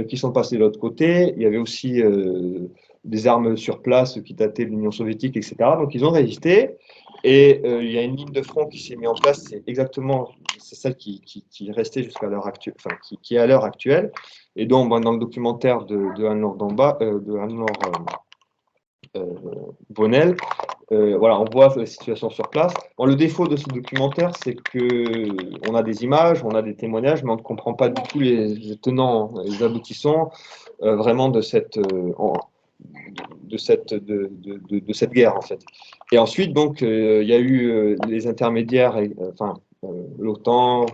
qui sont passées de l'autre côté. Il y avait aussi des armes sur place qui dataient de l'Union soviétique, etc. Donc, ils ont résisté. Et il y a une ligne de front qui s'est mise en place. C'est celle qui est restée jusqu'à l'heure actuelle, enfin, qui est à l'heure actuelle. Et donc, dans le documentaire de Anne-Laure Bonnel, voilà, on voit la situation sur place. Bon, le défaut de ce documentaire, c'est qu'on a des images, on a des témoignages, mais on ne comprend pas du tout les tenants, les aboutissants vraiment de cette guerre, en fait. Et ensuite, donc, il y a eu les intermédiaires, l'OTAN,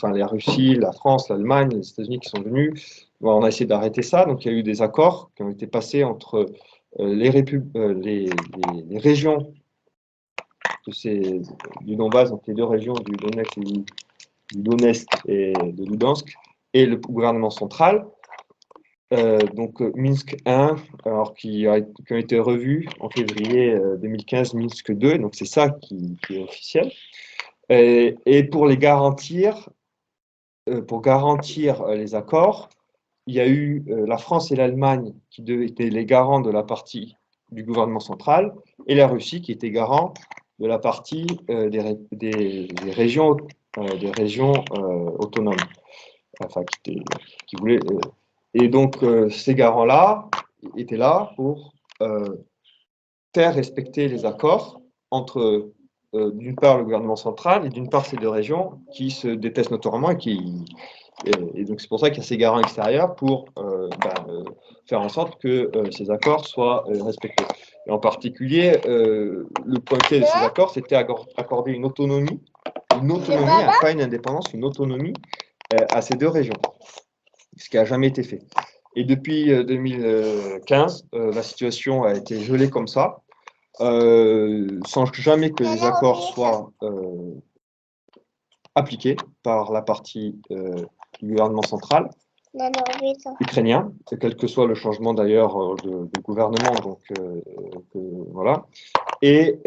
la Russie, la France, l'Allemagne, les États-Unis qui sont venus. Bon, on a essayé d'arrêter ça. Donc, il y a eu des accords qui ont été passés entre les régions du Donbass, donc les deux régions du Donetsk Donetsk et de Lugansk, et le gouvernement central. Donc Minsk 1, alors qui ont été revus en février 2015, Minsk 2, donc c'est ça qui est officiel. Et pour garantir les accords, il y a eu la France et l'Allemagne qui étaient les garants de la partie du gouvernement central, et la Russie qui était garant de la partie des régions autonomes, enfin qui voulaient. Et donc ces garants-là étaient là pour faire respecter les accords entre d'une part le gouvernement central et d'une part ces deux régions qui se détestent notoirement et donc c'est pour ça qu'il y a ces garants extérieurs pour faire en sorte que ces accords soient respectés. Et en particulier, le point clé de ces accords, c'était accorder une autonomie, pas une indépendance, une autonomie à ces deux régions, ce qui n'a jamais été fait. Et depuis 2015, la situation a été gelée comme ça, sans jamais que les accords soient appliqués par la partie du gouvernement central ukrainien, quel que soit le changement d'ailleurs de gouvernement. Donc voilà. Et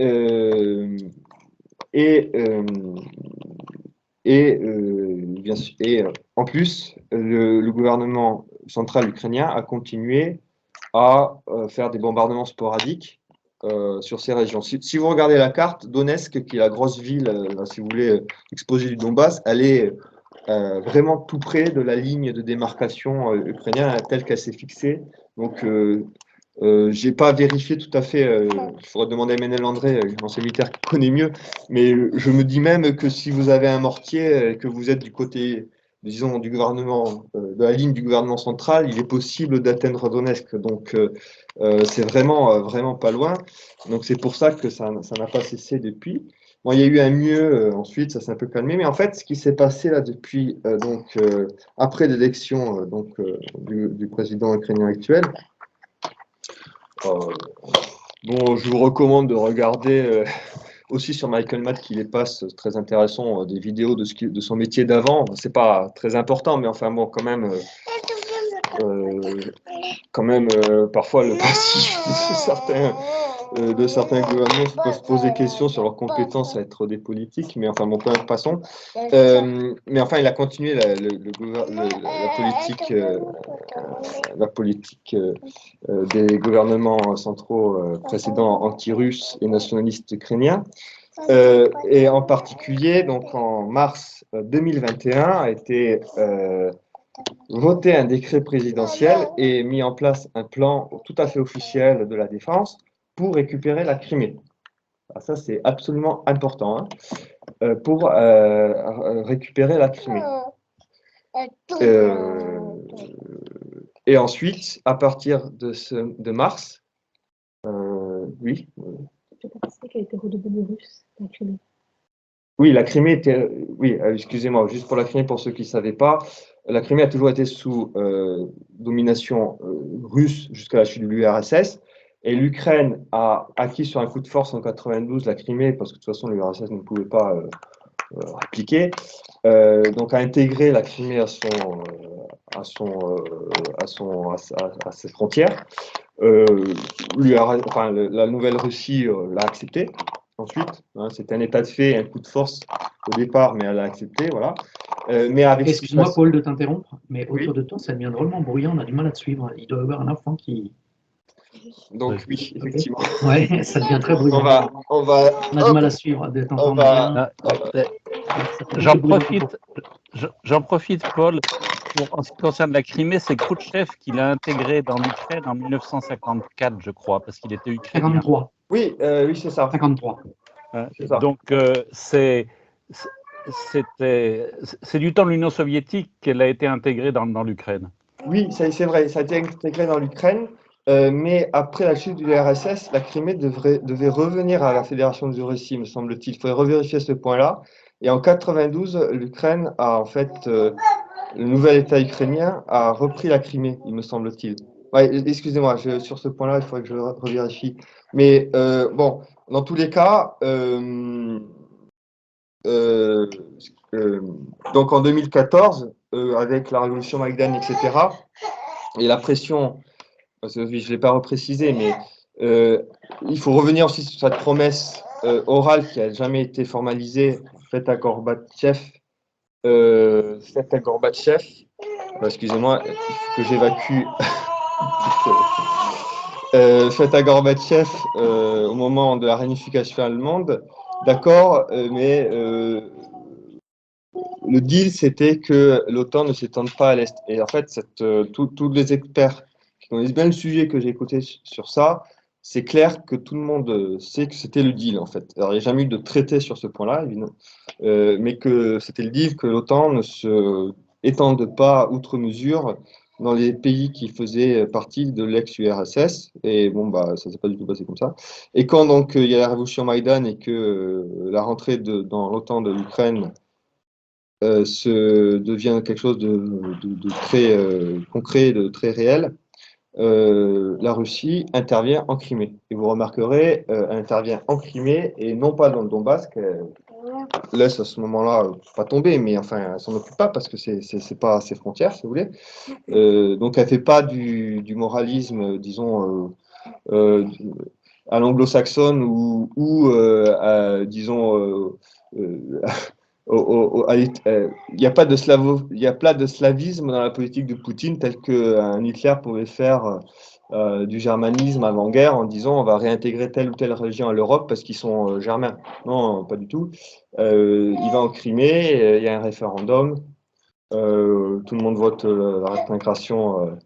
en plus, le gouvernement central ukrainien a continué à faire des bombardements sporadiques sur ces régions. Si vous regardez la carte, Donetsk, qui est la grosse ville, si vous voulez, exposée du Donbass, elle est vraiment tout près de la ligne de démarcation ukrainienne telle qu'elle s'est fixée. Donc, je n'ai pas vérifié tout à fait, il faudrait demander à Ménel André, l'ancien militaire qui connaît mieux, mais je me dis même que si vous avez un mortier et que vous êtes du côté, disons, du gouvernement, de la ligne du gouvernement central, il est possible d'atteindre Donetsk. Donc, c'est vraiment pas loin. Donc, c'est pour ça que ça n'a pas cessé depuis. Bon, il y a eu un mieux ensuite, ça s'est un peu calmé, mais en fait, ce qui s'est passé là depuis, après l'élection du président ukrainien actuel, bon, je vous recommande de regarder aussi sur Michael Matt qui les passe, très intéressant, des vidéos de son métier d'avant. C'est pas très important, mais enfin bon, quand même, parfois le passif de certains gouvernements peuvent se poser questions sur leur compétence à être des politiques, mais enfin bon, quand même, passons. Mais enfin, il a continué la politique des gouvernements centraux précédents anti-russes et nationalistes ukrainiens. Et en particulier, donc en mars 2021, a été voté un décret présidentiel et mis en place un plan tout à fait officiel de la défense pour récupérer la Crimée. Alors ça, c'est absolument important, pour récupérer la Crimée. Et ensuite, à partir de mars, oui. Qui a été redevenue russe, la Crimée. Oui, la Crimée était. Oui, excusez-moi, juste pour la Crimée, pour ceux qui ne savaient pas, la Crimée a toujours été sous domination russe jusqu'à la chute de l'URSS. Et l'Ukraine a acquis sur un coup de force en 92 la Crimée, parce que de toute façon, l'URSS ne pouvait pas répliquer. Donc, a intégré la Crimée à ses frontières. La nouvelle Russie l'a accepté. Ensuite, c'était un état de fait, un coup de force au départ, mais elle a accepté, voilà. Mais avec Excuse-moi, Paul, de t'interrompre, mais Oui. autour de toi, ça devient drôlement bruyant, on a du mal à te suivre. Il doit y avoir un enfant qui. Donc oui, effectivement. Ouais, ça devient très bruyant. On va. On a du mal à suivre, de t'entendre bien. J'en profite, Paul. En ce qui concerne la Crimée, c'est Khrouchtchev qui l'a intégré dans l'Ukraine en 1954, je crois, parce qu'il était ukrainien. 53. Oui, c'est ça. 53. C'est ça. Donc, c'est du temps de l'Union soviétique qu'elle a été intégrée dans l'Ukraine. Oui, c'est vrai, ça a été intégré dans l'Ukraine, mais après la chute de l'URSS, la Crimée devait revenir à la Fédération de Russie, me semble-t-il. Il faudrait revérifier ce point-là. Et en 92, l'Ukraine a en fait, le nouvel État ukrainien a repris la Crimée, il me semble-t-il. Ouais, excusez-moi, sur ce point-là, il faudrait que je revérifie. Mais bon, dans tous les cas, euh, donc en 2014, avec la révolution Maïdan, etc., et la pression, parce que je ne l'ai pas reprécisé, mais il faut revenir aussi sur cette promesse orale qui n'a jamais été formalisée, faite à Gorbatchev. Excusez-moi, il faut que j'évacue. Faite à Gorbatchev au moment de la réunification allemande, d'accord, mais le deal c'était que l'OTAN ne s'étende pas à l'Est. Et en fait, tous les experts qui connaissent bien le sujet que j'ai écouté sur ça, c'est clair que tout le monde sait que c'était le deal en fait. Alors il n'y a jamais eu de traité sur ce point-là, évidemment, mais que c'était le deal que l'OTAN ne se étende pas outre mesure dans les pays qui faisaient partie de l'ex-URSS. Et bon, bah, ça ne s'est pas du tout passé comme ça. Et quand donc il y a la révolution Maïdan et que la rentrée dans l'OTAN de l'Ukraine devient quelque chose de très concret, de très réel, la Russie intervient en Crimée. Et vous remarquerez, elle intervient en Crimée et non pas dans le Donbass, qu'elle laisse à ce moment-là pas tomber, mais enfin, elle s'en occupe pas parce que c'est pas à ses frontières, si vous voulez. Donc, elle fait pas du moralisme, disons, à l'anglo-saxonne disons, il n'y a pas de slavisme dans la politique de Poutine tel qu'un Hitler pouvait faire du germanisme avant-guerre en disant on va réintégrer telle ou telle religion à l'Europe parce qu'ils sont germains. Non, pas du tout. Il va en Crimée, il y a un référendum, tout le monde vote la réintégration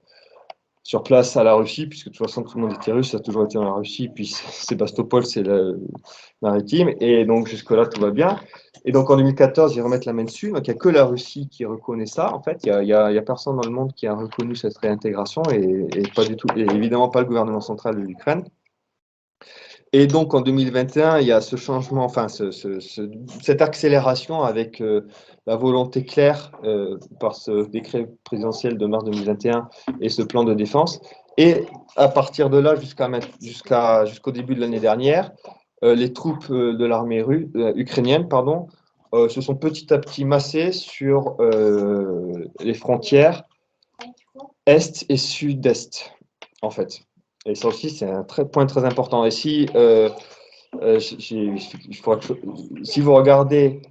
sur place à la Russie, puisque de toute façon tout le monde était russe, ça a toujours été dans la Russie, puis Sébastopol c'est le maritime, et donc jusque-là tout va bien. Et donc en 2014, ils remettent la main dessus, donc il n'y a que la Russie qui reconnaît ça, en fait, il n'y a personne dans le monde qui a reconnu cette réintégration, et pas du tout, et évidemment pas le gouvernement central de l'Ukraine. Et donc en 2021, il y a ce changement, enfin cette accélération avec la volonté claire par ce décret présidentiel de mars 2021 et ce plan de défense. Et à partir de là jusqu'au début de l'année dernière, les troupes de l'armée ukrainienne se sont petit à petit massées sur les frontières est et sud-est, en fait. Et ça aussi, c'est un point très important. Et si si vous regardez,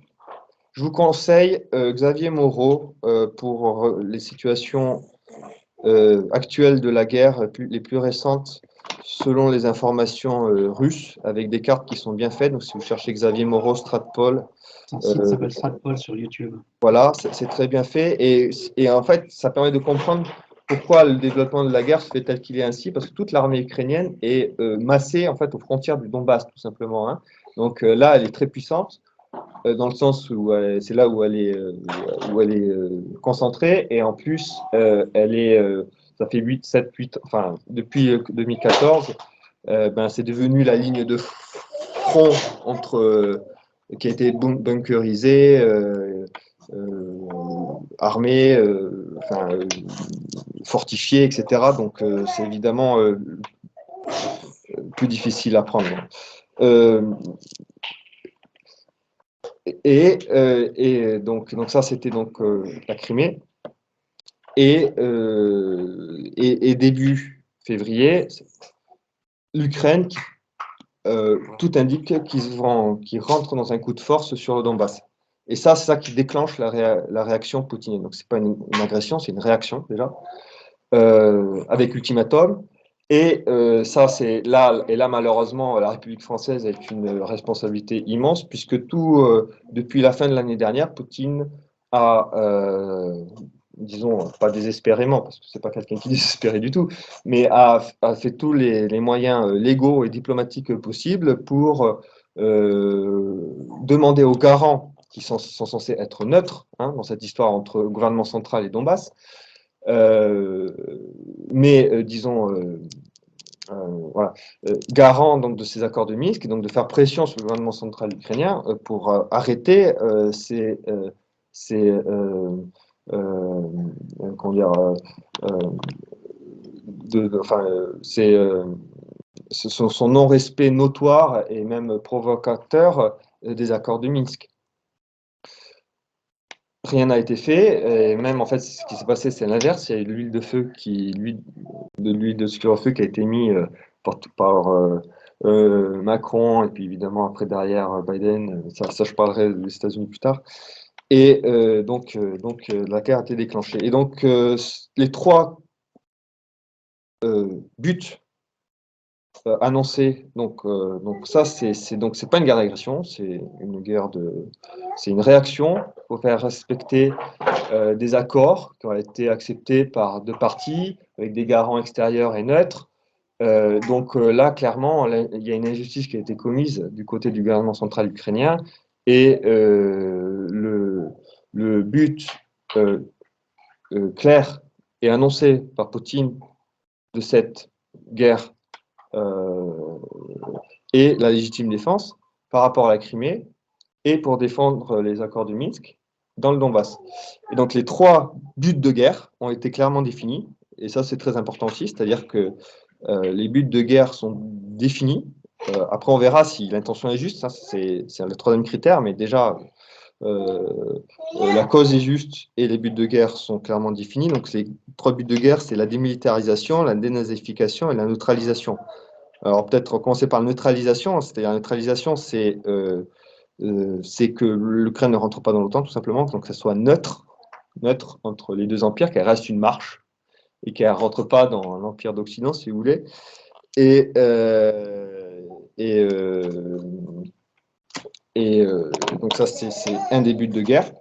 je vous conseille Xavier Moreau pour les situations actuelles de la guerre, les plus récentes, selon les informations russes, avec des cartes qui sont bien faites. Donc, si vous cherchez Xavier Moreau, Stratpol, Son site s'appelle Stratpol sur YouTube. voilà, c'est très bien fait. Et en fait, ça permet de comprendre pourquoi le développement de la guerre se fait tel qu'il est ainsi, parce que toute l'armée ukrainienne est massée en fait aux frontières du Donbass, tout simplement. Hein. Donc là, elle est très puissante, dans le sens où c'est là où elle est concentrée, et en plus, ça fait 8, enfin, depuis 2014, c'est devenu la ligne de front qui a été bunkerisée, armée, fortifiée, etc. Donc c'est évidemment plus difficile à prendre. Et donc ça, c'était donc la Crimée. Et début février, l'Ukraine, tout indique qu'ils rentrent dans un coup de force sur le Donbass. Et ça, c'est ça qui déclenche la réaction poutinienne. Donc, ce n'est pas une agression, c'est une réaction déjà, avec l'ultimatum. Et ça, c'est là, et là, malheureusement, la République française a une responsabilité immense, puisque depuis la fin de l'année dernière, Poutine a, disons, pas désespérément, parce que c'est pas quelqu'un qui désespérait du tout, mais a fait tous les moyens légaux et diplomatiques possibles pour demander aux garants qui sont censés être neutres hein, dans cette histoire entre gouvernement central et Donbass, disons, voilà, garant donc, de ces accords de Minsk, et donc de faire pression sur le gouvernement central ukrainien pour arrêter comment dire, son non-respect notoire et même provocateur des accords de Minsk. rien n'a été fait, et même en fait ce qui s'est passé c'est l'inverse, il y a eu de l'huile de sucre à feu qui a été mise par Macron, et puis évidemment après derrière Biden, ça je parlerai des États-Unis plus tard, et la guerre a été déclenchée. Et donc les trois buts annoncé. Donc ça, c'est pas une guerre d'agression, c'est une réaction. Il faut faire respecter des accords qui ont été acceptés par deux parties avec des garants extérieurs et neutres. Là, clairement, il y a une injustice qui a été commise du côté du gouvernement central ukrainien et le but clair et annoncé par Poutine de cette guerre et la légitime défense par rapport à la Crimée et pour défendre les accords de Minsk dans le Donbass. Et donc les trois buts de guerre ont été clairement définis, et ça c'est très important aussi, c'est-à-dire que les buts de guerre sont définis. Après on verra si l'intention est juste, hein, c'est le troisième critère, mais déjà la cause est juste et les buts de guerre sont clairement définis. Donc les trois buts de guerre, c'est la démilitarisation, la dénazification et la neutralisation. Alors peut-être commencer par la neutralisation, c'est-à-dire la neutralisation, c'est que l'Ukraine ne rentre pas dans l'OTAN tout simplement, donc que ça soit neutre entre les deux empires, qu'elle reste une marche et qu'elle ne rentre pas dans l'empire d'Occident, si vous voulez. Et donc ça, c'est un des buts de guerre.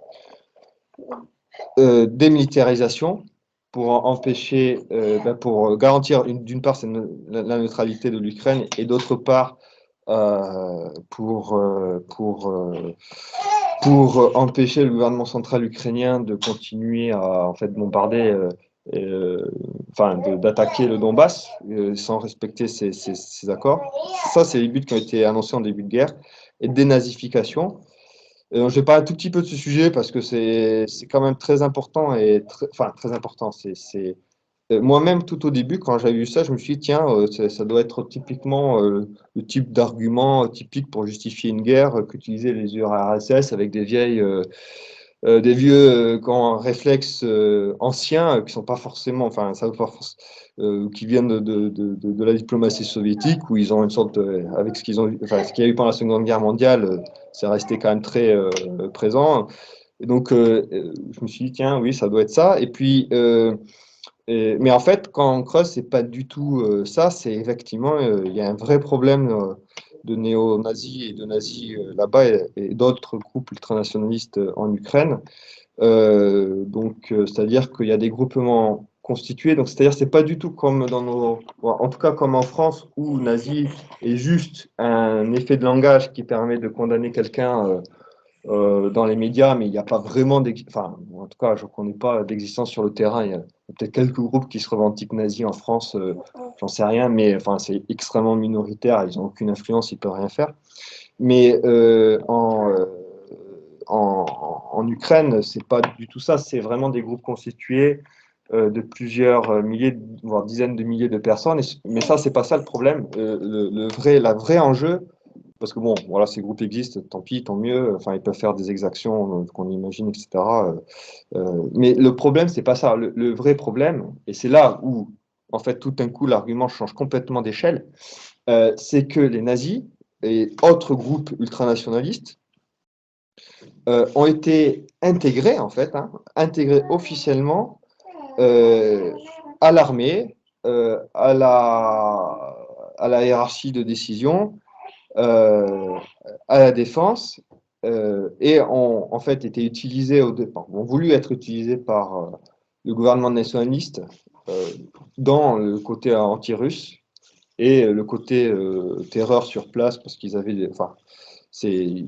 Démilitarisation, pour empêcher, pour garantir d'une part la neutralité de l'Ukraine et d'autre part pour empêcher le gouvernement central ukrainien de continuer à en fait bombarder, d'attaquer le Donbass sans respecter ces accords. Ça, c'est les buts qui ont été annoncés en début de guerre. Et dénazification. Je vais parler un tout petit peu de ce sujet parce que c'est quand même très important et très important. Moi-même, tout au début, quand j'avais vu ça, je me suis dit, tiens, ça doit être typiquement le type d'argument typique pour justifier une guerre qu'utilisaient les URSS avec des vieux réflexes anciens qui sont pas forcément, enfin, ça veut pas qui viennent de la diplomatie soviétique, où ils ont une sorte avec ce qu'il y a eu pendant la Seconde Guerre mondiale, c'est resté quand même très présent. Et donc, je me suis dit, tiens, oui, ça doit être ça. Et puis, mais en fait, quand on creuse, c'est pas du tout ça. C'est effectivement, il y a un vrai problème de néo-nazis et de nazis là-bas et d'autres groupes ultranationalistes en Ukraine. C'est-à-dire qu'il y a des groupements constitués. Donc, c'est-à-dire, c'est pas du tout comme en tout cas comme en France, où nazi est juste un effet de langage qui permet de condamner quelqu'un dans les médias, mais il n'y a pas vraiment en tout cas, je ne connais pas d'existence sur le terrain. Il y a peut-être quelques groupes qui se revendiquent nazis en France, j'en sais rien, mais enfin, c'est extrêmement minoritaire, ils n'ont aucune influence, ils ne peuvent rien faire. Mais en Ukraine, c'est pas du tout ça, c'est vraiment des groupes constitués de plusieurs milliers, voire dizaines de milliers de personnes. Mais ça, c'est pas ça le problème. La vraie enjeu, parce que bon, voilà, ces groupes existent, tant pis, tant mieux. Enfin, ils peuvent faire des exactions qu'on imagine, etc. Mais le problème, c'est pas ça. Le vrai problème, et c'est là où, en fait, tout d'un coup, l'argument change complètement d'échelle, c'est que les nazis et autres groupes ultranationalistes ont été intégrés, en fait, intégrés officiellement à l'armée, à la hiérarchie de décision, à la défense, et ont en fait été utilisés au départ, ont voulu être utilisés par le gouvernement nationaliste dans le côté anti-russe et le côté terreur sur place, parce qu'ils avaient, c'est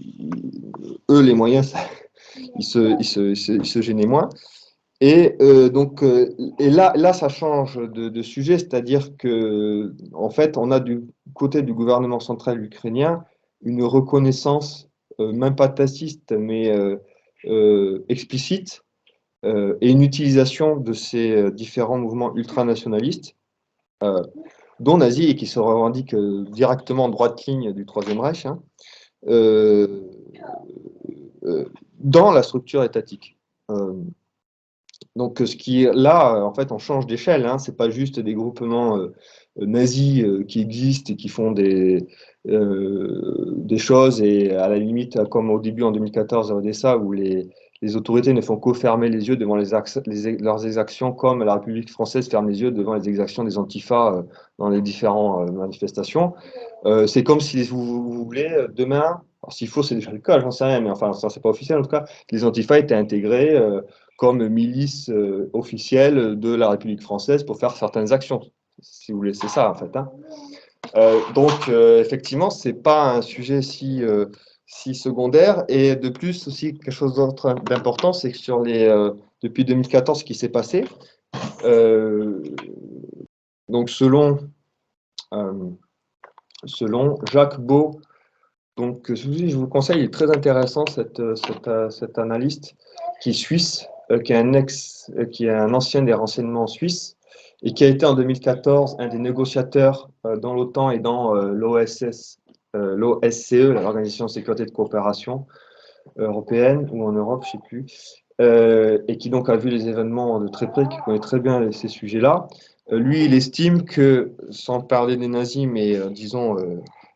eux les moyens, ils se gênaient moins. Et là, ça change de sujet, c'est-à-dire que, en fait, on a du côté du gouvernement central ukrainien une reconnaissance, même pas tacite, mais explicite, et une utilisation de ces différents mouvements ultranationalistes, dont nazis et qui se revendiquent directement en droite ligne du Troisième Reich, dans la structure étatique. Donc, ce qui là, en fait, on change d'échelle. Hein, c'est pas juste des groupements nazis qui existent et qui font des choses et à la limite, comme au début en 2014 à Odessa, où les autorités ne font qu'au fermer les yeux devant leurs exactions, comme la République française ferme les yeux devant les exactions des antifas dans les différentes manifestations. C'est comme si vous voulez demain, alors s'il faut, c'est déjà le cas, j'en sais rien, mais enfin, ça c'est pas officiel en tout cas, les antifas étaient intégrés comme milice officielle de la République française pour faire certaines actions. Si vous voulez, c'est ça en fait. Hein. Donc, effectivement, c'est pas un sujet si secondaire. Et de plus, aussi, quelque chose d'autre d'important, c'est que depuis 2014, ce qui s'est passé, donc selon Jacques Beau, donc je vous conseille, il est très intéressant, cet analyste qui est suisse, qui est un ancien des renseignements suisses, et qui a été en 2014 un des négociateurs dans l'OTAN et dans l'OSCE, l'Organisation de sécurité et de coopération européenne, ou en Europe, je ne sais plus, et qui donc a vu les événements de très près, qui connaît très bien ces sujets-là. Lui, il estime que, sans parler des nazis, mais disons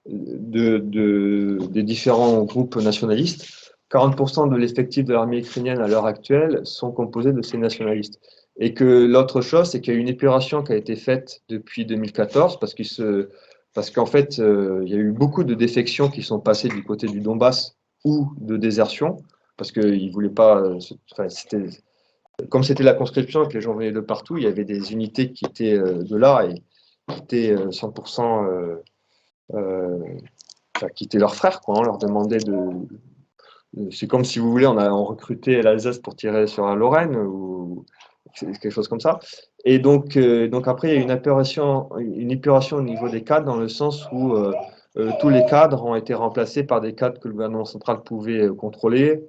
des différents groupes nationalistes, 40% de l'effectif de l'armée ukrainienne à l'heure actuelle sont composés de ces nationalistes. Et que l'autre chose, c'est qu'il y a une épuration qui a été faite depuis 2014, parce qu'en fait, il y a eu beaucoup de défections qui sont passées du côté du Donbass ou de désertion, parce qu'ils ne voulaient pas. Comme c'était la conscription et que les gens venaient de partout, il y avait des unités qui étaient de là et qui étaient 100%. Qui étaient leurs frères, quoi. On leur demandait c'est comme si vous voulez, on recrutait l'Alsace pour tirer sur la Lorraine ou quelque chose comme ça. Et donc après, il y a eu une épuration au niveau des cadres dans le sens où tous les cadres ont été remplacés par des cadres que le gouvernement central pouvait contrôler,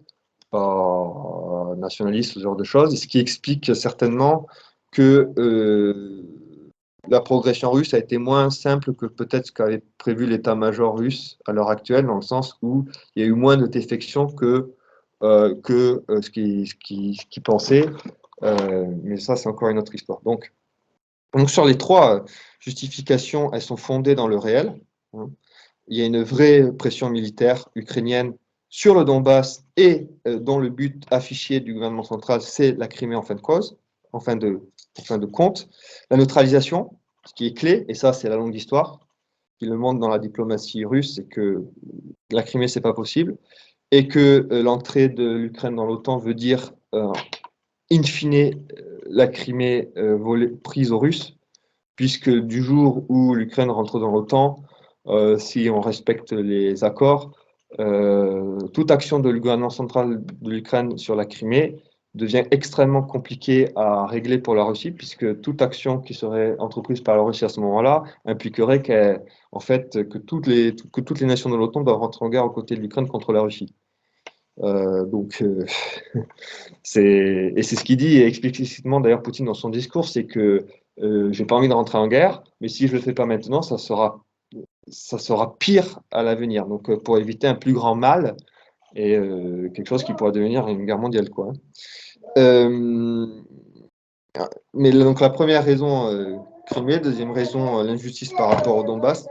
par nationalistes, ce genre de choses, ce qui explique certainement que la progression russe a été moins simple que peut-être ce qu'avait prévu l'état-major russe à l'heure actuelle, dans le sens où il y a eu moins de défections que ce qu'ils pensaient. Mais ça, c'est encore une autre histoire. Donc sur les trois justifications, elles sont fondées dans le réel. Hein. Il y a une vraie pression militaire ukrainienne sur le Donbass et dont le but affiché du gouvernement central, c'est la Crimée en fin de cause, en fin de compte. La neutralisation, ce qui est clé, et ça c'est la longue histoire, qui le montre dans la diplomatie russe, c'est que la Crimée c'est pas possible, et que l'entrée de l'Ukraine dans l'OTAN veut dire, in fine, la Crimée prise aux Russes, puisque du jour où l'Ukraine rentre dans l'OTAN, si on respecte les accords, toute action de gouvernement central de l'Ukraine sur la Crimée devient extrêmement compliquée à régler pour la Russie, puisque toute action qui serait entreprise par la Russie à ce moment-là impliquerait que toutes les nations de l'OTAN doivent rentrer en guerre aux côtés de l'Ukraine contre la Russie. C'est ce qu'il dit explicitement d'ailleurs Poutine dans son discours, c'est que j'ai pas envie de rentrer en guerre, mais si je le fais pas maintenant, ça sera pire à l'avenir. Donc pour éviter un plus grand mal et quelque chose qui pourrait devenir une guerre mondiale, quoi. Mais donc la première raison, Crimée, deuxième raison, l'injustice par rapport au Donbass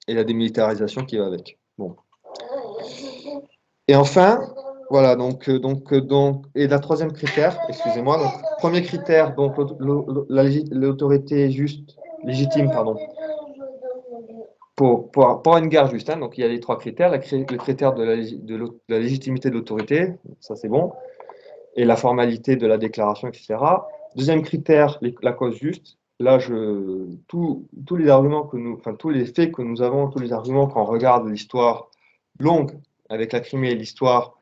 et la démilitarisation qui va avec. Bon. Et enfin, voilà, et la troisième critère, excusez-moi, donc premier critère, donc l'autorité légitime, pardon, pour une guerre juste, hein, donc il y a les trois critères, le critère de la légitimité de l'autorité, ça c'est bon, et la formalité de la déclaration, etc. Deuxième critère, la cause juste. Là, tous les arguments tous les faits que nous avons, tous les arguments quand on regarde l'histoire longue avec la Crimée et l'histoire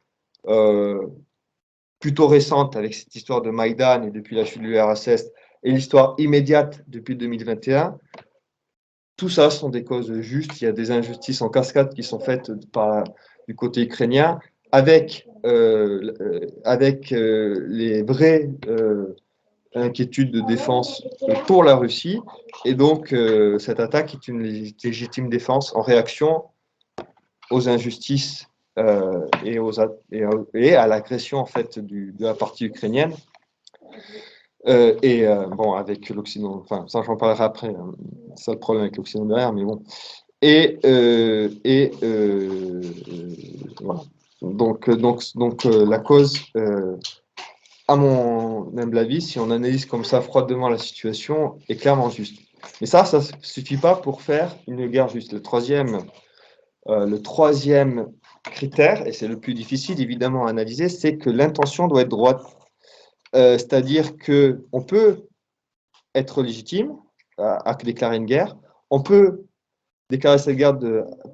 plutôt récente avec cette histoire de Maïdan et depuis la chute de l'URSS et l'histoire immédiate depuis 2021, tout ça sont des causes justes. Il y a des injustices en cascade qui sont faites du côté ukrainien avec les vraies inquiétudes de défense pour la Russie. Et donc, cette attaque est une légitime défense en réaction aux injustices et à l'agression en fait de la partie ukrainienne. Bon, avec l'Occident, enfin, ça j'en parlerai après, hein, c'est ça le problème avec l'Occident derrière, mais bon. Voilà. Donc la cause, à mon humble avis, si on analyse comme ça froidement la situation, est clairement juste. Mais ça ne suffit pas pour faire une guerre juste. Le troisième critère, et c'est le plus difficile évidemment à analyser, c'est que l'intention doit être droite. C'est-à-dire qu'on peut être légitime à déclarer une guerre, on peut déclarer cette guerre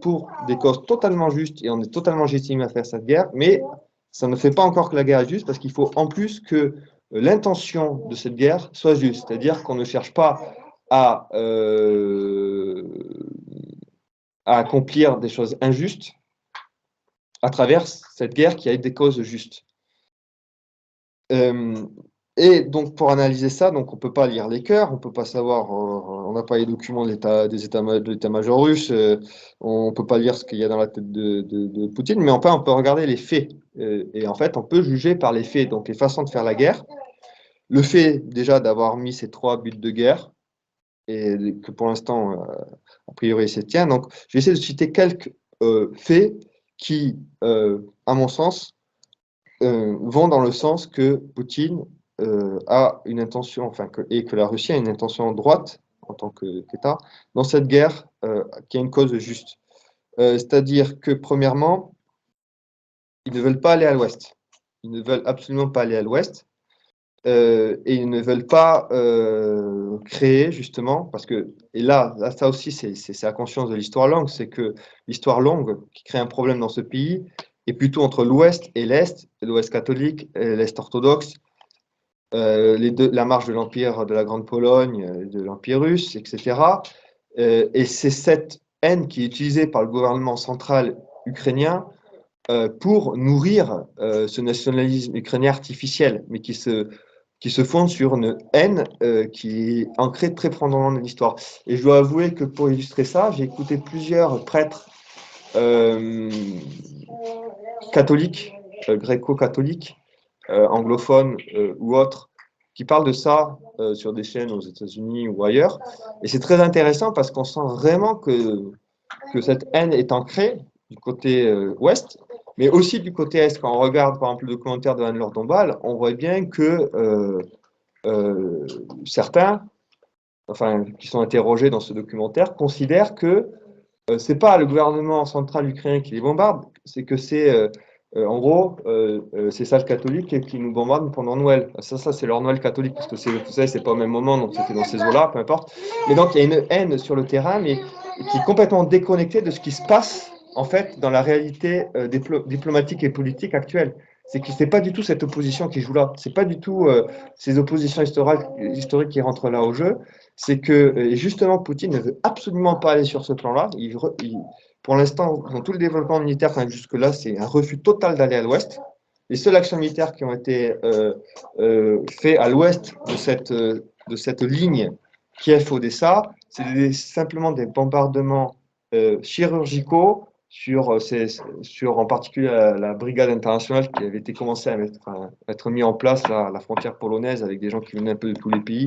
pour des causes totalement justes et on est totalement légitime à faire cette guerre, mais ça ne fait pas encore que la guerre est juste parce qu'il faut en plus que l'intention de cette guerre soit juste, c'est-à-dire qu'on ne cherche pas à accomplir des choses injustes à travers cette guerre qui a des causes justes. Et donc, pour analyser ça, donc on ne peut pas lire les cœurs, on ne peut pas savoir, on n'a pas les documents de l'état-major russe, on ne peut pas lire ce qu'il y a dans la tête de Poutine, mais on peut regarder les faits. Et en fait, on peut juger par les faits, donc les façons de faire la guerre. Le fait déjà d'avoir mis ces 3 buts de guerre, et que pour l'instant, a priori, c'est tient. Donc, je vais essayer de citer quelques faits qui, à mon sens, vont dans le sens que Poutine a une intention, et que la Russie a une intention droite en tant qu'État dans cette guerre qui a une cause juste. C'est-à-dire que, premièrement, ils ne veulent pas aller à l'ouest. Ils ne veulent absolument pas aller à l'ouest. Et ils ne veulent pas créer, justement, parce que, et là ça aussi, c'est la conscience de l'histoire longue, c'est que l'histoire longue qui crée un problème dans ce pays est plutôt entre l'Ouest et l'Est, l'Ouest catholique et l'Est orthodoxe, la marche de l'Empire de la Grande Pologne, de l'Empire russe, etc. Et c'est cette haine qui est utilisée par le gouvernement central ukrainien pour nourrir ce nationalisme ukrainien artificiel, mais qui se fonde sur une haine qui est ancrée très profondément dans l'histoire. Et je dois avouer que pour illustrer ça, j'ai écouté plusieurs prêtres catholiques, gréco-catholiques, anglophones ou autres, qui parlent de ça sur des chaînes aux États-Unis ou ailleurs. Et c'est très intéressant parce qu'on sent vraiment que cette haine est ancrée du côté ouest, mais aussi du côté est. Quand on regarde par exemple le documentaire de Anne-Laure Dombal, on voit bien que certains, qui sont interrogés dans ce documentaire, considèrent que c'est pas le gouvernement central ukrainien qui les bombarde, c'est que c'est en gros ces salles catholiques qui nous bombardent pendant Noël. Ça c'est leur Noël catholique parce que vous savez, c'est pas au même moment, donc c'était dans ces eaux-là, peu importe. Mais donc il y a une haine sur le terrain, mais qui est complètement déconnectée de ce qui se passe en fait dans la réalité diplomatique et politique actuelle. C'est que c'est pas du tout cette opposition qui joue là. C'est pas du tout ces oppositions historiques qui rentrent là au jeu. C'est que justement Poutine ne veut absolument pas aller sur ce plan-là. Pour l'instant, dans tout le développement militaire, jusque-là, c'est un refus total d'aller à l'ouest. Les seules actions militaires qui ont été faites à l'ouest de cette ligne Kiev-Odessa, c'est simplement des bombardements chirurgicaux sur en particulier la brigade internationale qui avait été commencée à être mise en place à la frontière polonaise avec des gens qui venaient un peu de tous les pays,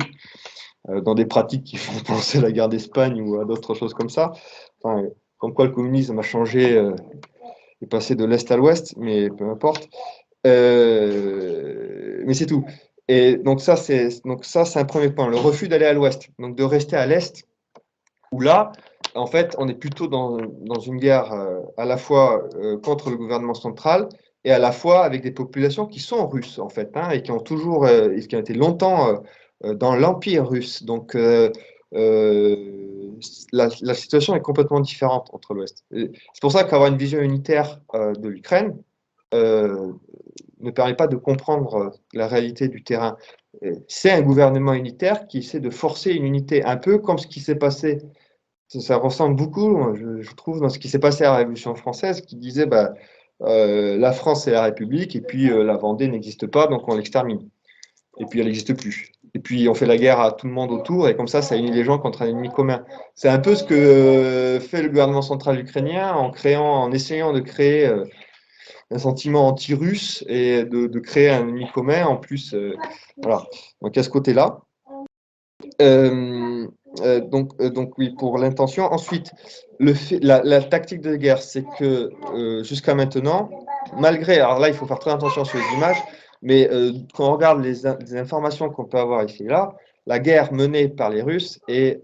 dans des pratiques qui font penser à la guerre d'Espagne ou à d'autres choses comme ça. Comme quoi le communisme a changé et passé de l'Est à l'Ouest, mais peu importe. Mais c'est tout. Et donc ça, c'est un premier point, le refus d'aller à l'Ouest, donc de rester à l'Est, où là, en fait, on est plutôt dans une guerre à la fois contre le gouvernement central et à la fois avec des populations qui sont russes, en fait, et qui ont qui ont été longtemps dans l'Empire russe. Donc, la situation est complètement différente entre l'Ouest. C'est pour ça qu'avoir une vision unitaire de l'Ukraine ne permet pas de comprendre la réalité du terrain. C'est un gouvernement unitaire qui essaie de forcer une unité, un peu comme ce qui s'est passé. Ça ressemble beaucoup, je trouve, dans ce qui s'est passé à la Révolution française, qui disait la France c'est la République, et puis la Vendée n'existe pas, donc on l'extermine. Et puis elle n'existe plus. Et puis on fait la guerre à tout le monde autour, et comme ça unit les gens contre un ennemi commun. C'est un peu ce que fait le gouvernement central ukrainien en essayant de créer un sentiment anti-russe et de créer un ennemi commun en plus. Voilà. Donc, à ce côté-là. Donc oui, pour l'intention. Ensuite, la tactique de guerre, c'est que jusqu'à maintenant, malgré, alors là, il faut faire très attention sur les images, mais quand on regarde les informations qu'on peut avoir ici et là, la guerre menée par les Russes est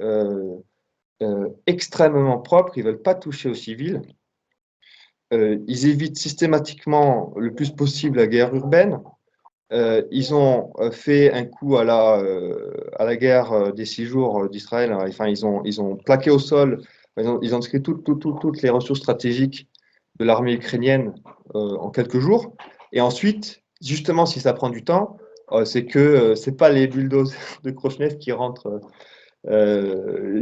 extrêmement propre. Ils ne veulent pas toucher aux civils. Ils évitent systématiquement le plus possible la guerre urbaine. Ils ont fait un coup à la guerre des 6 jours d'Israël. Enfin, ils ont plaqué au sol, ils ont inscrit toutes les ressources stratégiques de l'armée ukrainienne en quelques jours. Et ensuite, justement, si ça prend du temps, c'est que c'est pas les bulldozers de Khrouchtchev qui rentrent,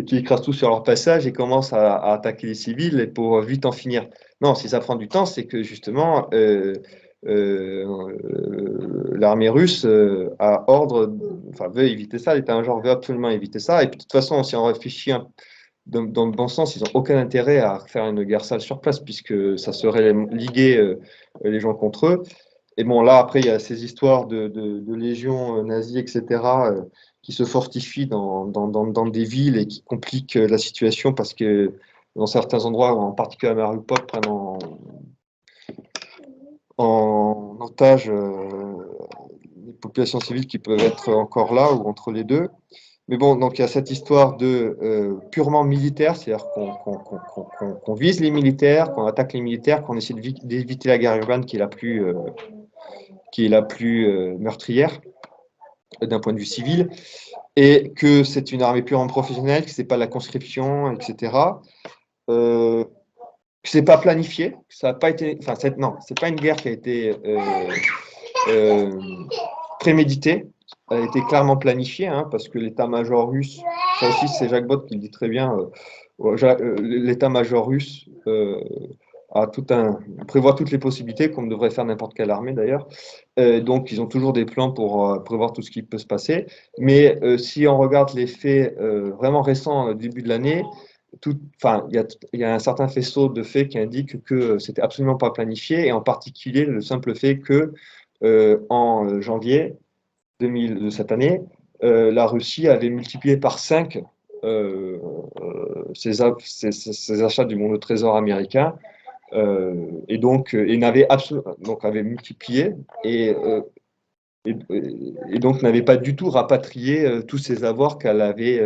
qui écrasent tout sur leur passage et commencent à attaquer les civils et pour vite en finir. Non, si ça prend du temps, c'est que justement, l'armée russe a ordre, enfin veut éviter ça, l'état-major veut absolument éviter ça. Et puis de toute façon, si on réfléchit dans le bon sens, ils n'ont aucun intérêt à faire une guerre sale sur place, puisque ça serait liguer les gens contre eux. Et bon, là, après, il y a ces histoires de légions nazies, etc., qui se fortifient dans des villes et qui compliquent la situation parce que dans certains endroits, en particulier à Mariupol, prennent en otage les populations civiles qui peuvent être encore là ou entre les deux. Mais bon, donc il y a cette histoire de purement militaire, c'est-à-dire qu'on vise les militaires, qu'on attaque les militaires, qu'on essaie d'éviter la guerre urbaine qui est la plus meurtrière d'un point de vue civil, et que c'est une armée purement professionnelle, que c'est pas la conscription, etc. Que c'est pas planifié, que ça n'a pas été, enfin non, c'est pas une guerre qui a été préméditée. Elle a été clairement planifiée, hein, parce que l'état-major russe, ça aussi c'est Jacques Bott qui le dit très bien, l'état-major russe prévoit toutes les possibilités, comme devrait faire n'importe quelle armée d'ailleurs. Donc ils ont toujours des plans pour prévoir tout ce qui peut se passer. Mais si on regarde les faits vraiment récents au début de l'année, il y a un certain faisceau de faits qui indiquent que c'était absolument pas planifié, et en particulier le simple fait que en janvier de cette année, la Russie avait multiplié par 5 ses achats du monde au trésor américain, et donc avait multiplié et donc n'avait pas du tout rapatrié tous ses avoirs qu'elle avait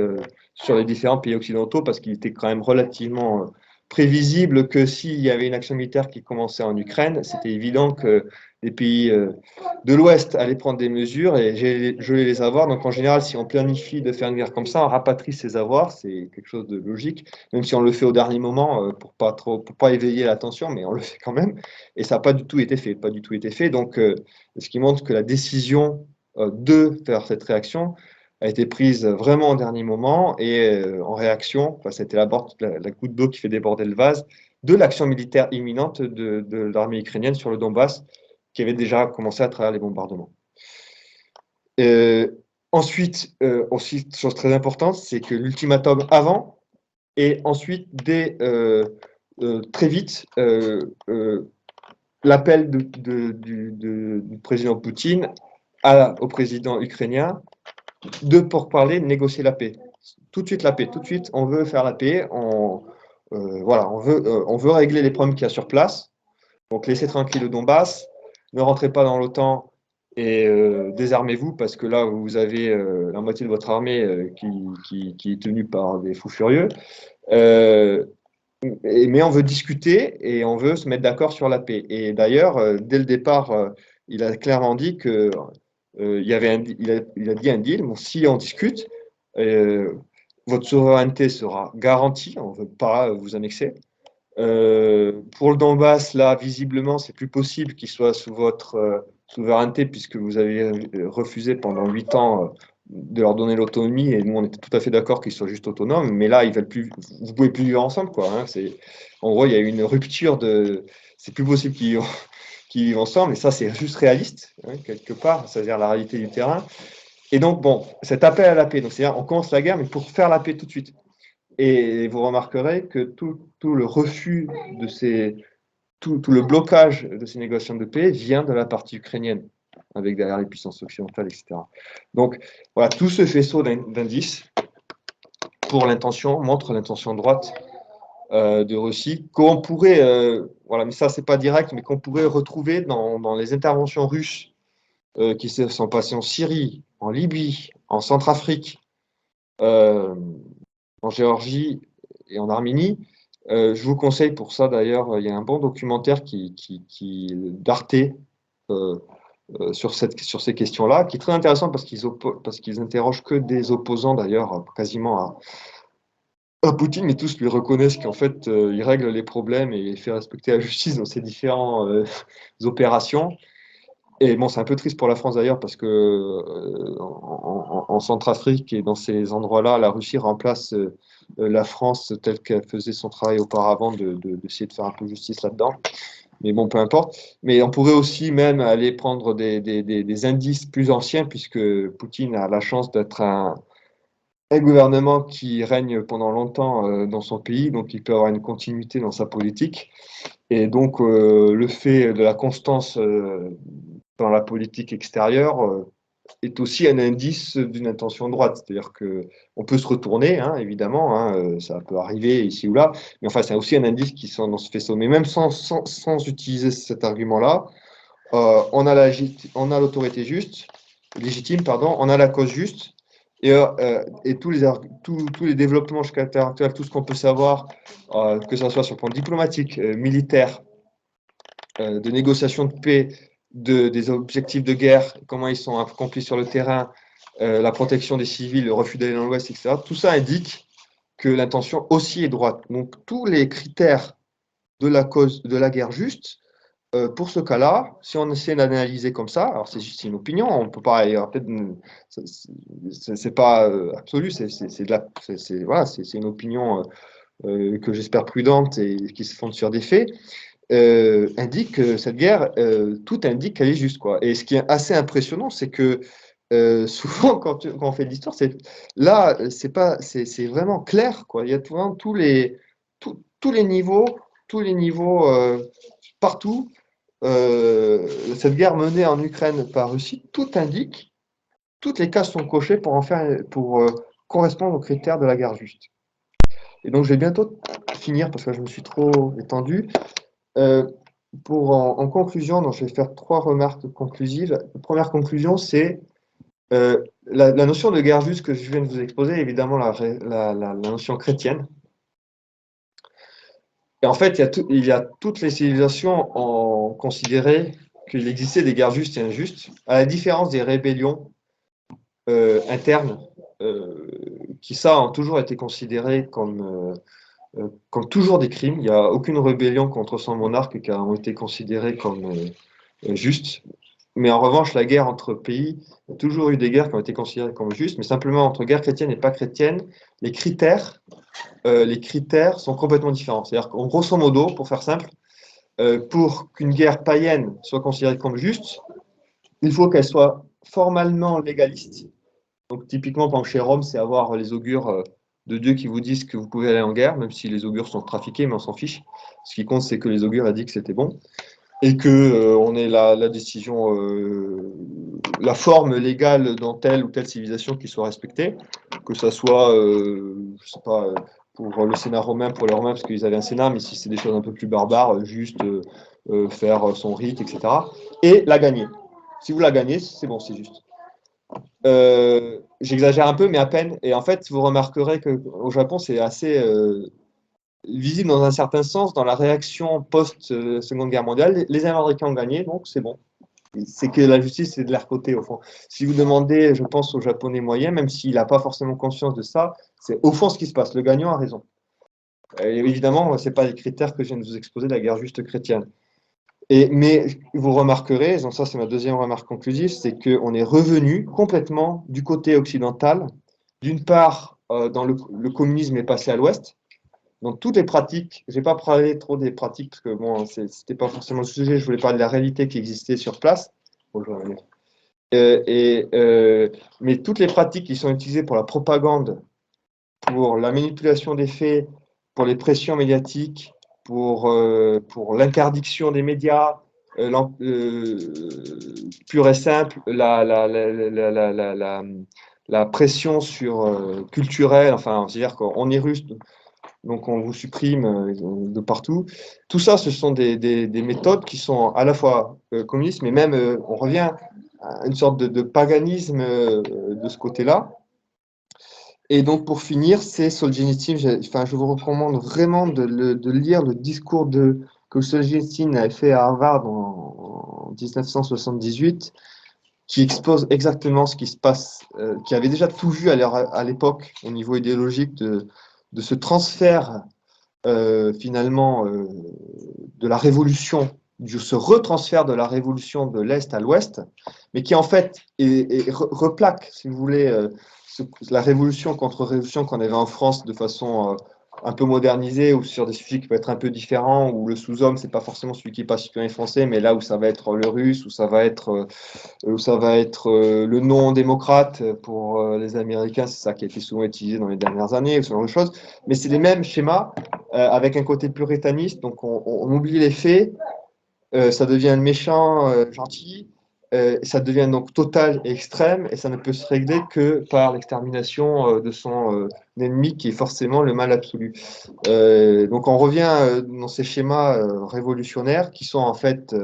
sur les différents pays occidentaux, parce qu'il était quand même relativement prévisible que s'il y avait une action militaire qui commençait en Ukraine, c'était évident que les pays de l'Ouest allaient prendre des mesures et geler les avoirs. Donc en général, si on planifie de faire une guerre comme ça, on rapatrie ses avoirs, c'est quelque chose de logique, même si on le fait au dernier moment pour pas éveiller l'attention, mais on le fait quand même. Et ça n'a pas du tout été fait, pas du tout été fait. Donc ce qui montre que la décision de faire cette réaction a été prise vraiment au dernier moment, et en réaction, c'était la goutte d'eau qui fait déborder le vase de l'action militaire imminente de l'armée ukrainienne sur le Donbass, qui avait déjà commencé à travers les bombardements. Ensuite, aussi, chose très importante, c'est que l'ultimatum avant, et ensuite, très vite, l'appel du président Poutine au président ukrainien pour parler, de négocier la paix. Tout de suite la paix, tout de suite, on veut faire la paix, voilà, on veut régler les problèmes qu'il y a sur place. Donc laissez tranquille le Donbass, ne rentrez pas dans l'OTAN et désarmez-vous, parce que là vous avez la moitié de votre armée qui est tenue par des fous furieux. Mais on veut discuter et on veut se mettre d'accord sur la paix. Et d'ailleurs, dès le départ, il a clairement dit que il a dit un deal. Bon, si on discute, votre souveraineté sera garantie. On ne veut pas vous annexer. Pour le Donbass, là, visiblement, c'est plus possible qu'il soit sous votre souveraineté, puisque vous avez refusé pendant 8 ans de leur donner l'autonomie, et nous, on était tout à fait d'accord qu'ils soient juste autonomes, mais là, ils veulent plus, vous pouvez plus vivre ensemble, quoi. Hein, en gros, il y a eu une rupture c'est plus possible qu'ils vivent ensemble, et ça, c'est juste réaliste, hein, quelque part, c'est-à-dire la réalité du terrain. Et donc, bon, cet appel à la paix, donc c'est-à-dire, on commence la guerre, mais pour faire la paix tout de suite. Et vous remarquerez que tout le refus de ces tout le blocage de ces négociations de paix vient de la partie ukrainienne, avec derrière les puissances occidentales, etc. Donc, voilà, tout ce faisceau d'indices montre l'intention droite de Russie, qu'on pourrait, voilà, mais ça, c'est pas direct, mais qu'on pourrait retrouver dans les interventions russes qui se sont passées en Syrie, en Libye, en Centrafrique, en Géorgie et en Arménie. Je vous conseille pour ça, d'ailleurs, il y a un bon documentaire d'Arte sur ces questions-là, qui est très intéressant parce qu'ils interrogent que des opposants, d'ailleurs, quasiment à Poutine, mais tous lui reconnaissent qu'en fait, il règle les problèmes et il fait respecter la justice dans ses différentes opérations. Et bon, c'est un peu triste pour la France d'ailleurs, parce que en Centrafrique et dans ces endroits-là, la Russie remplace la France telle qu'elle faisait son travail auparavant, d'essayer de faire un peu justice là-dedans. Mais bon, peu importe. Mais on pourrait aussi même aller prendre des indices plus anciens, puisque Poutine a la chance d'être un gouvernement qui règne pendant longtemps dans son pays, donc il peut avoir une continuité dans sa politique. Et donc, le fait de la constance dans la politique extérieure est aussi un indice d'une intention droite. C'est-à-dire qu'on peut se retourner, hein, évidemment, hein, ça peut arriver ici ou là, mais enfin, c'est aussi un indice qui sont dans ce faisceau. Mais même sans utiliser cet argument-là, on a l'autorité juste, légitime, pardon, on a la cause juste, et tous les développements jusqu'à l'heure actuelle, tout ce qu'on peut savoir, que ce soit sur le plan diplomatique, militaire, de négociation de paix, des objectifs de guerre, comment ils sont accomplis sur le terrain, la protection des civils, le refus d'aller dans l'Ouest, etc. Tout ça indique que l'intention aussi est droite. Donc tous les critères de la cause de la guerre juste, pour ce cas-là, si on essaie d'analyser comme ça, alors c'est juste une opinion, on peut pas, peut-être, c'est pas absolu, voilà, c'est une opinion que j'espère prudente et qui se fonde sur des faits. Indique que cette guerre, tout indique qu'elle est juste, quoi. Et ce qui est assez impressionnant, c'est que souvent, quand on fait de l'histoire, c'est vraiment clair, quoi. Il y a vraiment tous les niveaux partout. Cette guerre menée en Ukraine par Russie, tout indique, toutes les cases sont cochées pour correspondre aux critères de la guerre juste. Et donc, je vais bientôt finir parce que je me suis trop étendu. En conclusion, donc, je vais faire 3 remarques conclusives. La première conclusion, c'est la notion de guerre juste que je viens de vous exposer, évidemment la notion chrétienne. Et en fait, il y a toutes les civilisations ont considéré qu'il existait des guerres justes et injustes, à la différence des rébellions internes, qui ça ont toujours été considérées comme toujours des crimes. Il n'y a aucune rébellion contre son monarque qui a été considérée comme juste. Mais en revanche, la guerre entre pays, il y a toujours eu des guerres qui ont été considérées comme justes, mais simplement entre guerre chrétienne et pas chrétienne, les critères sont complètement différents. C'est-à-dire qu'en grosso modo, pour faire simple, pour qu'une guerre païenne soit considérée comme juste, il faut qu'elle soit formellement légaliste. Donc typiquement, par exemple, chez Rome, c'est avoir les augures de Dieu qui vous disent que vous pouvez aller en guerre, même si les augures sont trafiqués, mais on s'en fiche. Ce qui compte, c'est que les augures ont dit que c'était bon. Et que on ait la décision, la forme légale dans telle ou telle civilisation qui soit respectée, que ça soit, je sais pas, pour le Sénat romain, pour les Romains, parce qu'ils avaient un Sénat, mais si c'est des choses un peu plus barbares, juste faire son rite, etc. Et la gagner. Si vous la gagnez, c'est bon, c'est juste. J'exagère un peu, mais à peine. Et en fait, vous remarquerez qu'au Japon, c'est assez visible dans un certain sens dans la réaction post-Seconde Guerre mondiale. Les Américains ont gagné, donc c'est bon. C'est que la justice est de leur côté, au fond. Si vous demandez, je pense, au Japonais moyen, même s'il n'a pas forcément conscience de ça, c'est au fond ce qui se passe. Le gagnant a raison. Et évidemment, ce n'est pas les critères que je viens de vous exposer de la guerre juste chrétienne. Mais vous remarquerez, donc ça c'est ma deuxième remarque conclusive, c'est qu'on est revenu complètement du côté occidental. D'une part, dans le communisme est passé à l'ouest. Donc toutes les pratiques, je n'ai pas parlé trop des pratiques parce que bon, c'était pas forcément le sujet, je voulais parler de la réalité qui existait sur place. Bonjour. Mais toutes les pratiques qui sont utilisées pour la propagande, pour la manipulation des faits, pour les pressions médiatiques, pour l'interdiction des médias, pure et simple, la pression culturelle, enfin, c'est-à-dire qu'on est russe, donc on vous supprime de partout. Tout ça, ce sont des méthodes qui sont à la fois communistes, mais même, on revient à une sorte de paganisme de ce côté-là. Et donc, pour finir, c'est Solzhenitsyn. Je vous recommande vraiment de lire le discours que Solzhenitsyn avait fait à Harvard en 1978, qui expose exactement ce qui se passe, qui avait déjà tout vu à l'époque au niveau idéologique de ce transfert finalement de la révolution, de ce retransfert de la révolution de l'Est à l'Ouest, mais qui en fait replaque, si vous voulez, la révolution contre révolution qu'on avait en France de façon un peu modernisée, ou sur des sujets qui peuvent être un peu différents, où le sous-homme, c'est pas forcément celui qui est pas citoyen français, mais là où ça va être le russe, où ça va être le non-démocrate pour les Américains, c'est ça qui a été souvent utilisé dans les dernières années, ce genre de choses. Mais c'est les mêmes schémas, avec un côté puritaniste, donc on oublie les faits, ça devient le méchant gentil, ça devient donc total et extrême, et ça ne peut se régler que par l'extermination de son ennemi, qui est forcément le mal absolu. Donc on revient dans ces schémas révolutionnaires, qui sont en fait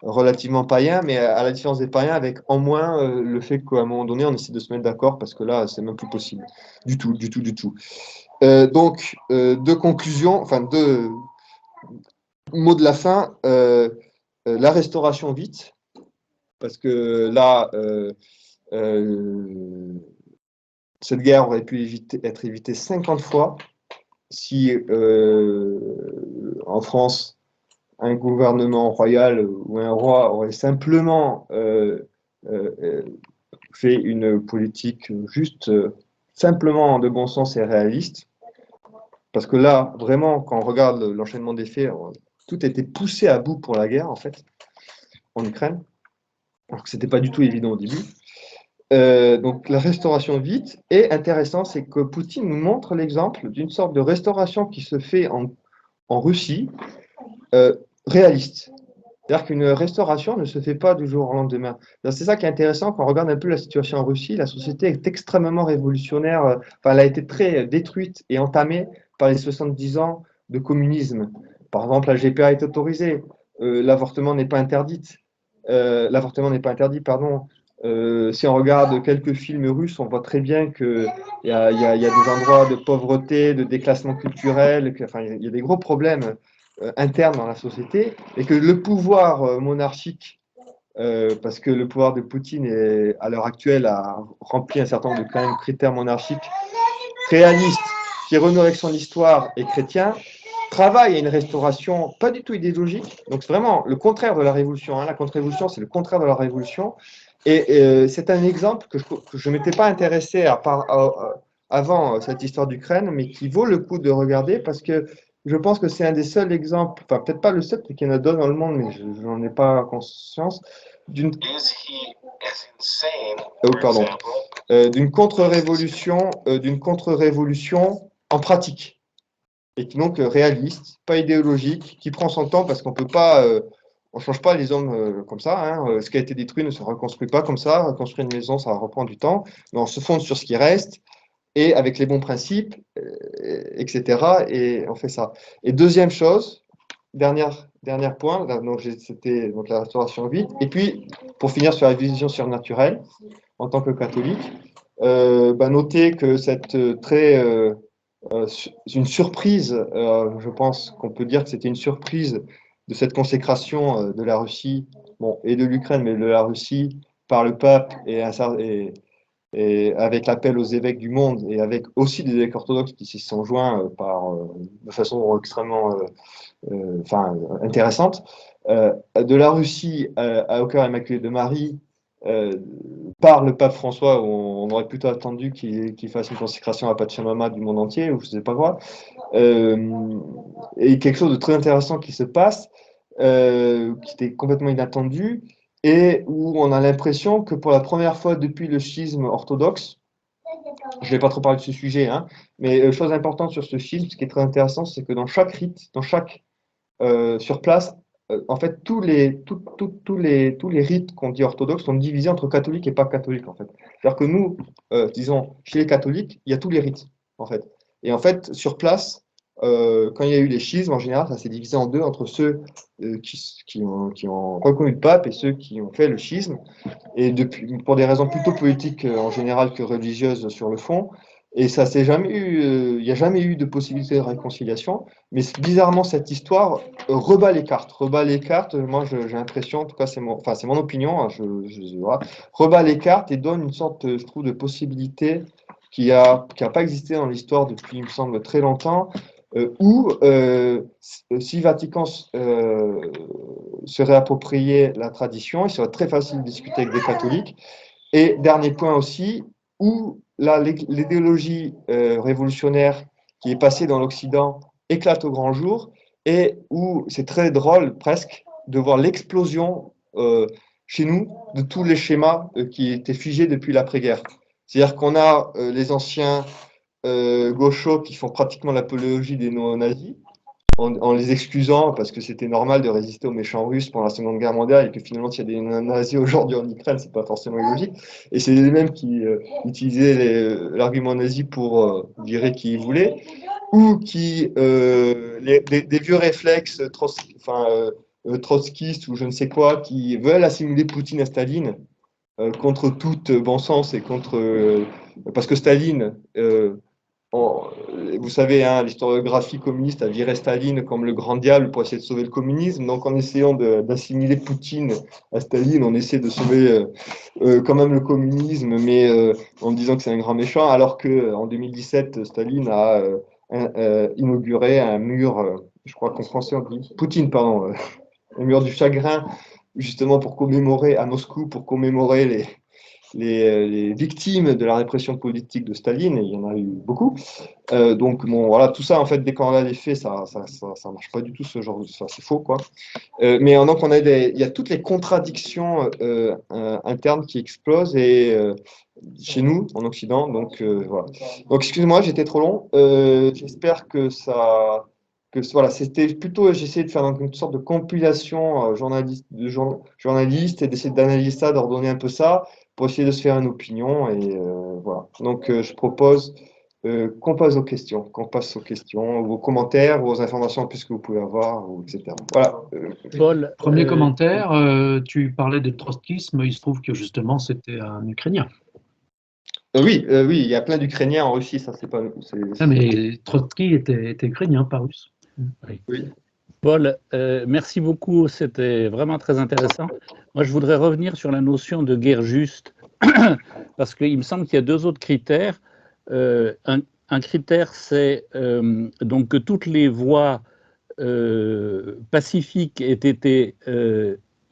relativement païens, mais à la différence des païens, avec en moins le fait qu'à un moment donné, on essaie de se mettre d'accord, parce que là, c'est même plus possible. Du tout, du tout, du tout. Donc, deux conclusions, enfin deux mots de la fin. La restauration vite, parce que là, cette guerre aurait pu être évitée 50 fois si en France, un gouvernement royal ou un roi aurait simplement fait une politique juste, simplement de bon sens et réaliste. Parce que là, vraiment, quand on regarde l'enchaînement des faits, tout a été poussé à bout pour la guerre, en fait, en Ukraine. Alors que ce n'était pas du tout évident au début. Donc la restauration vite. Et intéressant, c'est que Poutine nous montre l'exemple d'une sorte de restauration qui se fait en Russie, réaliste. C'est-à-dire qu'une restauration ne se fait pas du jour au lendemain. C'est ça qui est intéressant quand on regarde un peu la situation en Russie. La société est extrêmement révolutionnaire. Enfin, elle a été très détruite et entamée par les 70 ans de communisme. Par exemple, la GPA est autorisée. L'avortement n'est pas interdit. L'avortement n'est pas interdit, pardon. Si on regarde quelques films russes, on voit très bien qu'il y a des endroits de pauvreté, de déclassement culturel, enfin, il y a des gros problèmes internes dans la société, et que le pouvoir monarchique, parce que le pouvoir de Poutine à l'heure actuelle a rempli un certain nombre de quand même, critères monarchiques réalistes, qui renoue avec son histoire et chrétien, travaille à une restauration pas du tout idéologique, donc c'est vraiment le contraire de la révolution. La contre-révolution, c'est le contraire de la révolution. Et c'est un exemple que je ne m'étais pas intéressé avant cette histoire d'Ukraine, mais qui vaut le coup de regarder, parce que je pense que c'est un des seuls exemples, enfin peut-être pas le seul, parce qu'il y en a d'autres dans le monde, mais je n'en ai pas conscience, d'une contre-révolution en pratique, et donc réaliste, pas idéologique, qui prend son temps, parce qu'on peut pas, on change pas les hommes comme ça. Hein. Ce qui a été détruit ne se reconstruit pas comme ça. Reconstruire une maison, ça reprend du temps, mais on se fonde sur ce qui reste, et avec les bons principes, etc. Et on fait ça. Et deuxième chose, dernier point, donc c'était donc la restauration vite. Et puis, pour finir sur la vision surnaturelle, en tant que catholique, notez que cette une surprise, je pense qu'on peut dire que c'était une surprise de cette consécration de la Russie, bon, et de l'Ukraine, mais de la Russie par le pape, et avec l'appel aux évêques du monde, et avec aussi des évêques orthodoxes qui s'y sont joints de façon extrêmement intéressante, de la Russie au cœur immaculé de Marie, par le pape François, où on aurait plutôt attendu qu'il fasse une consécration à Pachamama du monde entier, ou je ne sais pas quoi, et quelque chose de très intéressant qui se passe, qui était complètement inattendu, et où on a l'impression que pour la première fois depuis le schisme orthodoxe, je ne vais pas trop parler de ce sujet, hein, mais chose importante sur ce schisme, ce qui est très intéressant, c'est que dans chaque rite, dans chaque sur place, en fait, tous les rites qu'on dit orthodoxes sont divisés entre catholiques et pas catholiques, en fait. C'est-à-dire que nous, disons, chez les catholiques, il y a tous les rites, en fait. Et en fait, sur place, quand il y a eu les schismes, en général, ça s'est divisé en deux entre ceux qui ont reconnu le pape et ceux qui ont fait le schisme. Et depuis, pour des raisons plutôt politiques en général que religieuses sur le fond. Et ça s'est jamais eu, il n'y a jamais eu de possibilité de réconciliation. Mais bizarrement, cette histoire rebat les cartes. Rebat les cartes. Moi, j'ai l'impression, en tout cas, enfin, c'est mon opinion. Hein, voilà, rebat les cartes et donne une sorte, je trouve, de possibilité qui a pas existé dans l'histoire depuis, il me semble, très longtemps. Où si Vatican se réappropriait la tradition, il serait très facile de discuter avec des catholiques. Et dernier point aussi, où l'idéologie révolutionnaire qui est passée dans l'Occident éclate au grand jour et où c'est très drôle presque de voir l'explosion chez nous de tous les schémas qui étaient figés depuis l'après-guerre. C'est-à-dire qu'on a les anciens gauchos qui font pratiquement l'apologie des néo-nazis en les excusant parce que c'était normal de résister aux méchants russes pendant la Seconde Guerre mondiale et que finalement, s'il y a des nazis aujourd'hui en Ukraine, c'est pas forcément logique. Et c'est les mêmes qui utilisaient l'argument nazi pour virer qui ils voulaient, ou qui des vieux réflexes trotskistes ou je ne sais quoi, qui veulent assimiler Poutine à Staline contre tout bon sens et contre parce que Staline vous savez, hein, l'historiographie communiste a viré Staline comme le grand diable pour essayer de sauver le communisme. Donc, en essayant d'assimiler Poutine à Staline, on essaie de sauver quand même le communisme, mais en disant que c'est un grand méchant, alors qu'en 2017, Staline a inauguré un mur, je crois qu'en français on dit, Poutine, pardon, un mur du chagrin, justement pour commémorer, à Moscou, pour commémorer les victimes de la répression politique de Staline, et il y en a eu beaucoup. Donc, bon, voilà, tout ça, en fait, dès qu'on regarde les faits, ça marche pas du tout, ce genre de ça, c'est faux, quoi. Mais donc, il y a toutes les contradictions internes qui explosent et chez nous, en Occident, donc voilà. Donc, excuse-moi, j'étais trop long. J'espère que ça. Voilà, c'était plutôt, j'essayais de faire une sorte de compilation journaliste et d'essayer d'analyser ça, d'ordonner un peu ça, pour essayer de se faire une opinion. Et voilà. Donc, je propose qu'on passe aux questions, vos commentaires, vos informations en plus que vous pouvez avoir, etc. Voilà. Paul, Premier commentaire, tu parlais de trotskisme, il se trouve que justement c'était un Ukrainien. Oui, il y a plein d'Ukrainiens en Russie, ça c'est pas. Ah, mais Trotsky était ukrainien, pas russe. Oui. Paul, merci beaucoup, c'était vraiment très intéressant. Moi, je voudrais revenir sur la notion de guerre juste, parce qu'il me semble qu'il y a deux autres critères. Un critère, c'est donc que toutes les voies pacifiques aient été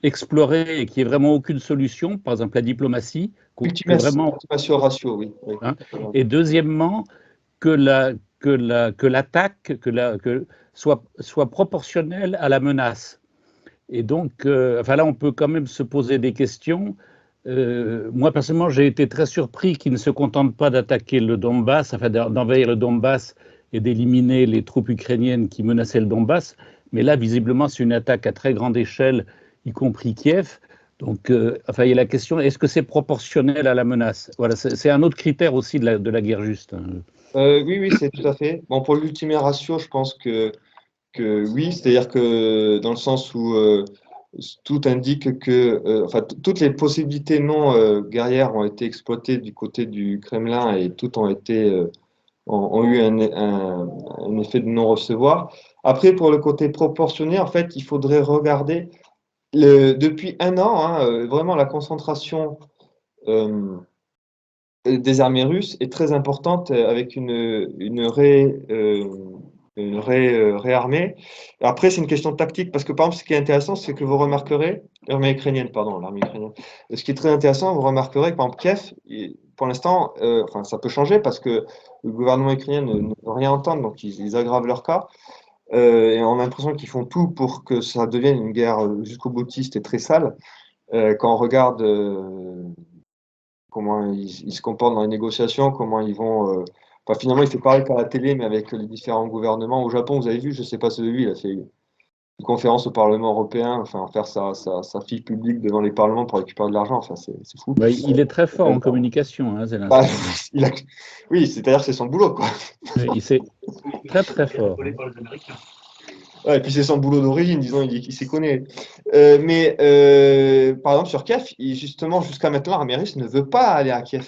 explorées et qu'il n'y ait vraiment aucune solution, par exemple la diplomatie. Ultimation ratio, oui. Hein, et deuxièmement, que l'attaque soit proportionnelle à la menace. Et donc, enfin là, on peut quand même se poser des questions. Moi, personnellement, j'ai été très surpris qu'ils ne se contentent pas d'attaquer le Donbass, enfin d'envahir le Donbass et d'éliminer les troupes ukrainiennes qui menaçaient le Donbass. Mais là, visiblement, c'est une attaque à très grande échelle, y compris Kiev. Donc, enfin, il y a la question, est-ce que c'est proportionnel à la menace? Voilà, c'est un autre critère aussi de la guerre juste. Oui, c'est tout à fait. Bon, pour l'ultimate ratio, je pense que oui, c'est-à-dire que dans le sens où tout indique que enfin, toutes les possibilités non guerrières ont été exploitées du côté du Kremlin et toutes ont eu un effet de non-recevoir. Après, pour le côté proportionné, en fait, il faudrait regarder depuis un an, hein, vraiment la concentration des armées russes est très importante avec une réarmée. Après, c'est une question de tactique parce que, par exemple, ce qui est intéressant, c'est que vous remarquerez, l'armée ukrainienne, pardon, l'armée ukrainienne. Ce qui est très intéressant, vous remarquerez que, par exemple, Kiev, pour l'instant, enfin, ça peut changer parce que le gouvernement ukrainien ne veut rien entendre, donc ils aggravent leur cas. Et on a l'impression qu'ils font tout pour que ça devienne une guerre jusqu'au boutiste et très sale. Quand on regarde comment ils se comportent dans les négociations, comment ils vont. Enfin, finalement, il fait pareil qu'à la télé, mais avec les différents gouvernements. Au Japon, vous avez vu, je ne sais pas celui, il a fait une conférence au Parlement européen, enfin faire sa fille publique devant les parlements pour récupérer de l'argent, enfin c'est fou. Bah, il est très fort en communication, hein, Bah, Zelensky. il a- Oui, c'est-à-dire que c'est son boulot, quoi. Il sait très très fort. Épaulé par les Américains. Ouais, et puis c'est son boulot d'origine, disons, il s'y connaît. Mais par exemple, sur Kiev, justement, jusqu'à maintenant, l'armée russe ne veut pas aller à Kiev.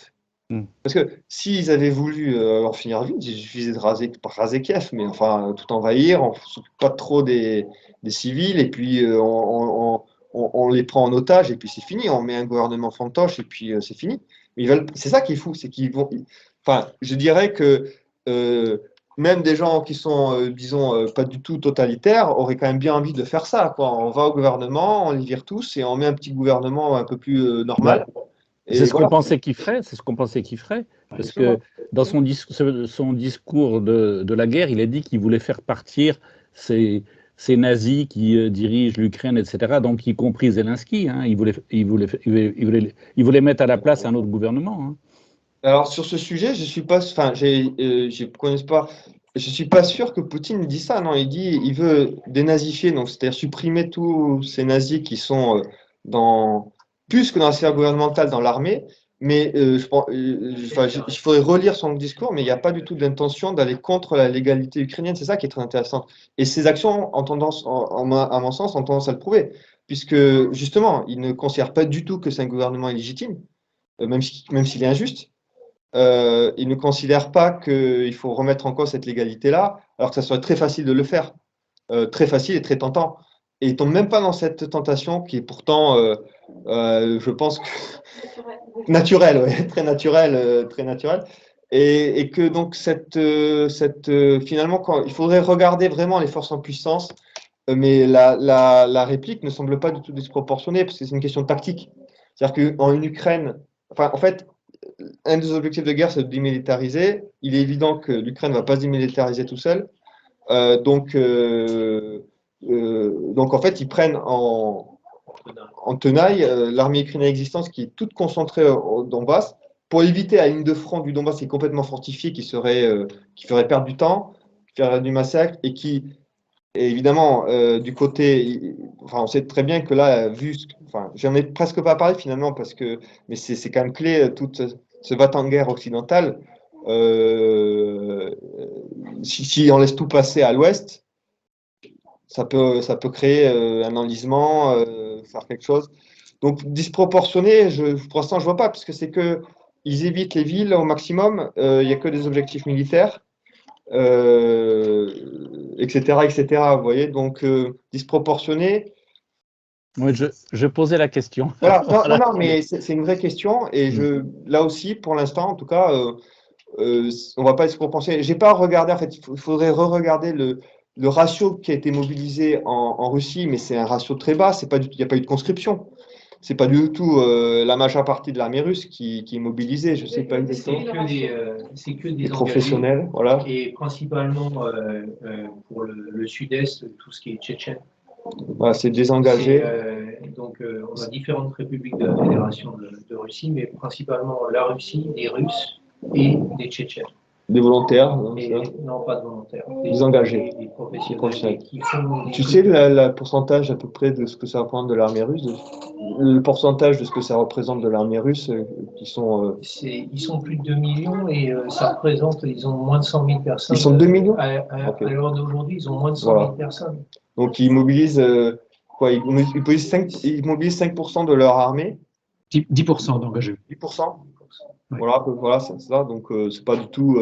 Mm. Parce que s'ils avaient voulu en finir vite, il suffisait de raser Kiev, mais enfin, tout envahir, on ne s'occupe pas trop des civils, et puis on les prend en otage, et puis c'est fini, on met un gouvernement fantoche, et puis c'est fini. Mais c'est ça qui est fou, c'est qu'ils vont. Enfin, je dirais que même des gens qui sont, disons, pas du tout totalitaires, auraient quand même bien envie de faire ça, quoi. On va au gouvernement, on les vire tous, et on met un petit gouvernement un peu plus normal. C'est ce qu'on voilà. pensait qu'il ferait, c'est ce qu'on pensait qu'il ferait, parce que dans son discours de la guerre, il a dit qu'il voulait faire partir ces nazis qui dirigent l'Ukraine, etc., donc y compris Zelensky, hein, il voulait mettre à la place un autre gouvernement. Hein. Alors sur ce sujet, je suis pas, enfin, je connais pas, je suis pas sûr que Poutine dit ça. Non, il dit, il veut dénazifier, donc c'est-à-dire supprimer tous ces nazis qui sont dans plus que dans la sphère gouvernementale, dans l'armée. Mais je pense, enfin, il faudrait relire son discours, mais il n'y a pas du tout d'intention d'aller contre la légalité ukrainienne. C'est ça qui est très intéressant. Et ces actions, à mon sens, ont tendance à le prouver, puisque justement, il ne considère pas du tout que c'est un gouvernement illégitime, même s'il est injuste. Il ne considère pas qu'il faut remettre en cause cette légalité-là, alors que ça serait très facile de le faire, très facile et très tentant. Et il ne tombe même pas dans cette tentation qui est pourtant, je pense, naturelle, ouais, très naturelle, très naturelle. Et que donc finalement, il faudrait regarder vraiment les forces en puissance, mais la réplique ne semble pas du tout disproportionnée, parce que c'est une question tactique. C'est-à-dire qu'en Ukraine, enfin, en fait, un des objectifs de guerre, c'est de démilitariser. Il est évident que l'Ukraine ne va pas se démilitariser tout seul. Donc, en fait, ils prennent en tenaille l'armée ukrainienne existante qui est toute concentrée au Donbass pour éviter la ligne de front du Donbass qui est complètement fortifiée, qui ferait perdre du temps, qui ferait du massacre et qui, et évidemment, du côté, enfin, on sait très bien que là, enfin, j'en ai presque pas parlé finalement mais c'est quand même clé, tout ce va-t-en-guerre occidental. Si on laisse tout passer à l'ouest, ça peut créer un enlisement, faire quelque chose. Donc disproportionné, pour l'instant, je vois pas, parce que c'est que ils évitent les villes au maximum. Il n'y a que des objectifs militaires. Etc., etc. Vous voyez, donc disproportionné. Oui, je posais la question. Voilà, Voilà. non, mais c'est une vraie question, et là aussi, pour l'instant, en tout cas, on va pas disproportionner. J'ai pas regardé, en fait, il faudrait re-regarder le ratio qui a été mobilisé en Russie, mais c'est un ratio très bas, il n'y a pas eu de conscription. C'est pas du tout la majeure partie de l'armée russe qui est mobilisée, je sais pas exactement. C'est que des Les professionnels, voilà. et principalement pour le sud-est, tout ce qui est tchétchène. Voilà, c'est désengagé. Donc on a différentes républiques de la Fédération de Russie, mais principalement la Russie, les Russes et les Tchétchènes. Des volontaires, non, pas de volontaires. Des engagés. Des professionnels. Qui font tu sais le pourcentage à peu près de ce que ça représente de l'armée russe, le pourcentage de ce que ça représente de l'armée russe qui sont. Ils sont plus de 2 millions et ça représente, ils ont moins de 100 000 personnes. Ils sont 2 millions à l'heure d'aujourd'hui, ils ont moins de 100 000 personnes. Donc ils mobilisent quoi, ils mobilisent 5% de leur armée. 10% d'engagés. 10%. Oui. Voilà, c'est ça. Donc c'est pas du tout.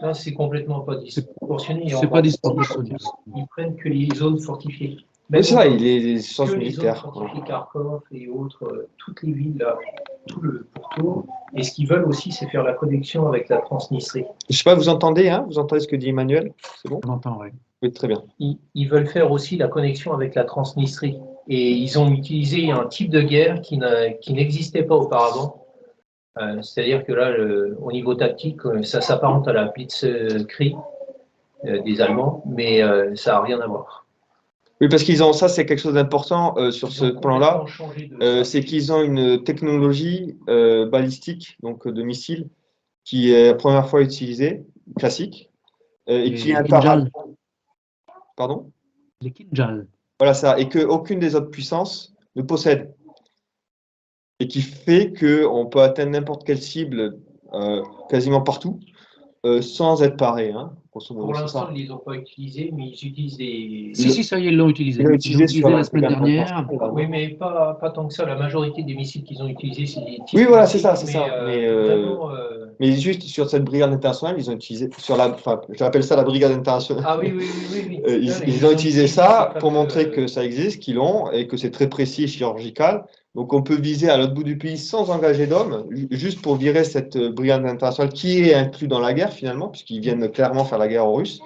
Non, c'est complètement pas disproportionné. C'est pas disproportionné. Ils prennent que les zones fortifiées. C'est ça, les sources militaires. Les zones fortifiées, Kharkov et autres, toutes les villes là, tout le pourtour. Et ce qu'ils veulent aussi, c'est faire la connexion avec la Transnistrie. Je sais pas, vous entendez, hein? Vous entendez ce que dit Emmanuel? C'est bon? On entend, oui. Oui, très bien. Ils veulent faire aussi la connexion avec la Transnistrie. Et ils ont utilisé un type de guerre qui n'existait pas auparavant. C'est-à-dire que là, au niveau tactique, ça s'apparente à la Blitzkrieg des Allemands, mais ça n'a rien à voir. Oui, parce ça, c'est quelque chose d'important sur ce plan-là. C'est qu'ils ont une technologie balistique, donc de missiles, qui est la première fois utilisée, classique, et qui est un Pardon? Les Kinjal. Voilà ça, et qu'aucune des autres puissances ne possède. Et qui fait qu'on peut atteindre n'importe quelle cible quasiment partout, sans être paré. Hein, grosso modo, Pour c'est l'instant, ça. ils ne les ont pas utilisés, mais ils utilisent des. Si, ça y est, ils l'ont utilisé. Ils l'ont Ils utilisé l'ont utilisé sur la semaine brigade dernière. internationale. Oui, mais pas tant que ça. La majorité des missiles qu'ils ont utilisés, c'est des types Oui, voilà, missiles, c'est ça. vraiment, Mais juste sur cette brigade internationale, ils ont utilisé, enfin, j'appelle ça la brigade internationale. Ah oui, oui, oui, oui, oui. Ils, Non, mais ils ont utilisé ça ces pour fameux, montrer que ça existe, qu'ils l'ont, et que c'est très précis et chirurgical. Donc on peut viser à l'autre bout du pays sans engager d'hommes, juste pour virer cette brigade internationale qui est inclue dans la guerre finalement, puisqu'ils viennent clairement faire la guerre aux Russes,